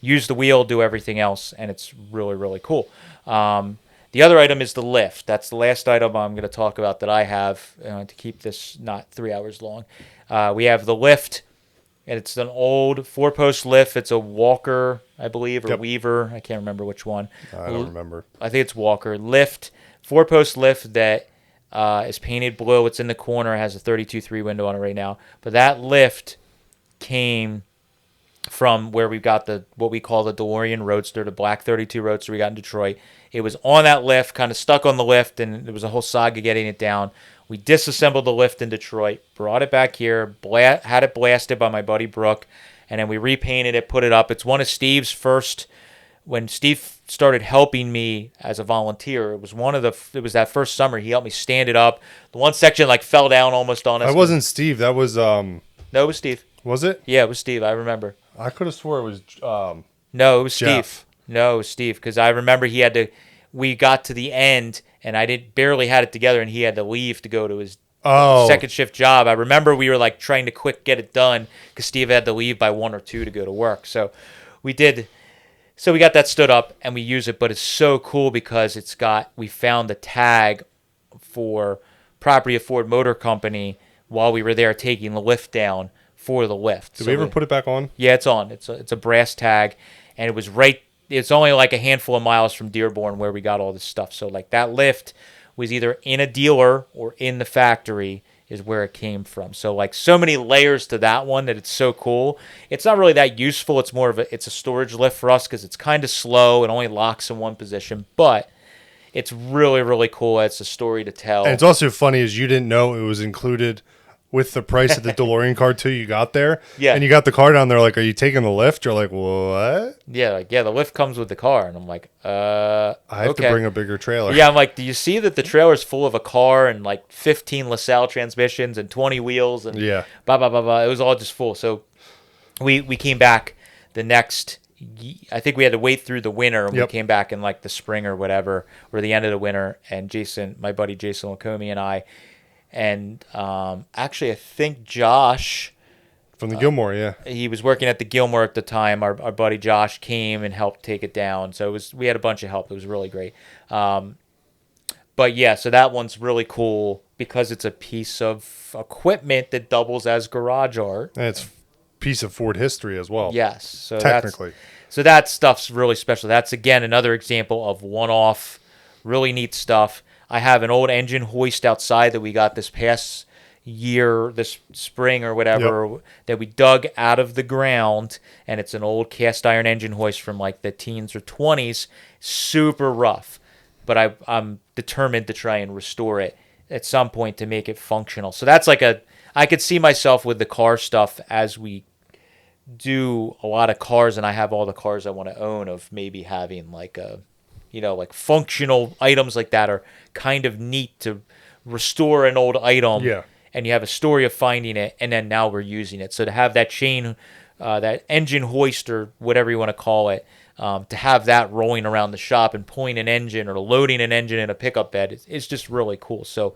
use the wheel, do everything else, and it's really, really cool. The other item is the lift. That's the last item I'm going to talk about that I have to keep this not 3 hours long. We have the lift, and it's an old 4-post lift. It's a Walker, I believe, or Yep. Weaver. I can't remember which one. I don't remember. I think it's Walker. Lift, 4-post lift that is painted blue. It's in the corner. It has a 32.3 window on it right now. But that lift came from where we got what we call the DeLorean Roadster, the black 32 Roadster we got in Detroit. It was on that lift, kind of stuck on the lift, and there was a whole saga getting it down. We disassembled the lift in Detroit, brought it back here, had it blasted by my buddy Brooke, and then we repainted it, put it up. It's one of Steve's first. When Steve started helping me as a volunteer, it was that first summer he helped me stand it up. The one section like fell down almost on us. That wasn't Steve. That was No, it was Steve. Was it? Yeah, it was Steve. I remember. I could have swore it was No, it was Jeff. Steve. No, it was Steve because I remember we got to the end and I barely had it together and he had to leave to go to his second shift job. I remember we were like trying to quick get it done because Steve had to leave by 1 or 2 to go to work. So we did. So we got that stood up and we use it, but it's so cool because we found the tag for property of Ford Motor Company while we were there taking the lift down for the lift. Did we ever put it back on? Yeah, it's on. It's a brass tag, and it's only like a handful of miles from Dearborn where we got all this stuff. So like that lift was either in a dealer or in the factory is where it came from. So like so many layers to that one that it's so cool. It's not really that useful. It's more of it's a storage lift for us because it's kind of slow. It only locks in one position, but it's really, really cool. It's a story to tell. And it's also funny is you didn't know it was included with the price of the DeLorean card too. You got there, Yeah. and you got the car down there. Like, are you taking the lift? You're like, what? Yeah, the lift comes with the car, and I'm like, I have to bring a bigger trailer. Yeah, I'm like, do you see that the trailer's full of a car and like 15 LaSalle transmissions and 20 wheels and Yeah. blah blah blah blah. It was all just full. So we came back the next. I think we had to wait through the winter, and Yep. we came back in like the spring or whatever, or the end of the winter. And Jason, my buddy Jason Lacombe, and I, and actually I think Josh. From the Gilmore, yeah. He was working at the Gilmore at the time. Our buddy Josh came and helped take it down. So we had a bunch of help. It was really great. But yeah, so that one's really cool because it's a piece of equipment that doubles as garage art. And it's a piece of Ford history as well. Yes. So technically. So that stuff's really special. That's, again, another example of one-off, really neat stuff. I have an old engine hoist outside that we got this past year, this spring or whatever, that we dug out of the ground, and it's an old cast iron engine hoist from like the teens or 20s, super rough, but I'm determined to try and restore it at some point to make it functional. So that's like I could see myself with the car stuff as we do a lot of cars, and I have all the cars I want to own, of maybe having like like functional items like that are kind of neat to restore an old item. Yeah. And you have a story of finding it, and then now we're using it. So to have that chain, that engine hoist or whatever you want to call it, to have that rolling around the shop and pulling an engine or loading an engine in a pickup bed, it's just really cool. So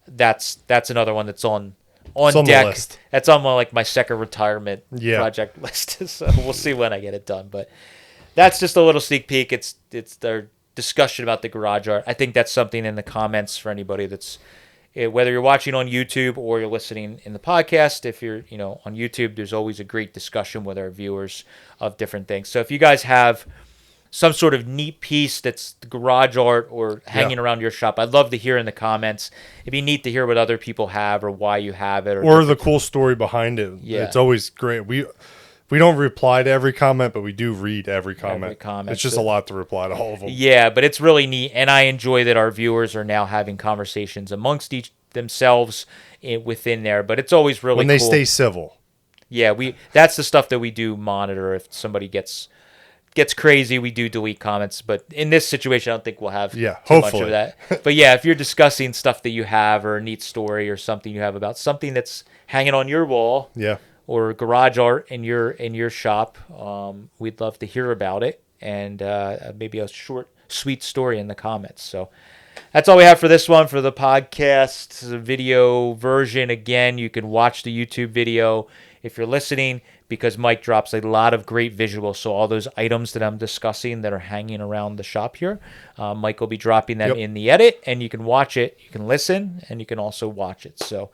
that's another one that's on the deck. list. That's on my second retirement project list. So we'll see when I get it done. But that's just a little sneak peek. It's their discussion about the garage art. I think that's something in the comments for anybody that's, whether you're watching on YouTube or you're listening in the podcast. If you're on YouTube, there's always a great discussion with our viewers of different things. So if you guys have some sort of neat piece that's garage art or hanging around your shop, I'd love to hear in the comments. It'd be neat to hear what other people have or why you have it. Or the cool story behind it. Yeah. It's always great. We don't reply to every comment, but we do read every comment. It's just a lot to reply to all of them. Yeah, but it's really neat, and I enjoy that our viewers are now having conversations amongst themselves within there. But it's always really when cool. they stay civil. Yeah, that's the stuff that we do monitor. If somebody gets crazy, we do delete comments. But in this situation, I don't think we'll have Yeah, too much of hopefully. that. But yeah, if you're discussing stuff that you have or a neat story or something you have about something that's hanging on your wall Yeah. or garage art in your shop, we'd love to hear about it and maybe a short, sweet story in the comments. So that's all we have for this one. For the podcast video version, again, you can watch the YouTube video if you're listening, because Mike drops a lot of great visuals. So all those items that I'm discussing that are hanging around the shop here, Mike will be dropping them in the edit, and you can watch it. You can listen, and you can also watch it. So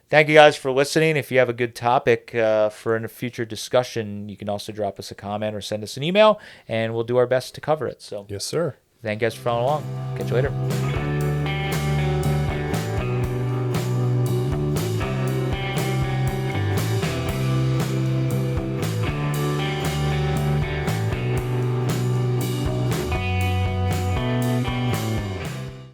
thank you guys for listening. If you have a good topic for a future discussion, you can also drop us a comment or send us an email, and we'll do our best to cover it. So Yes, sir. thank you guys for following along. Catch you later.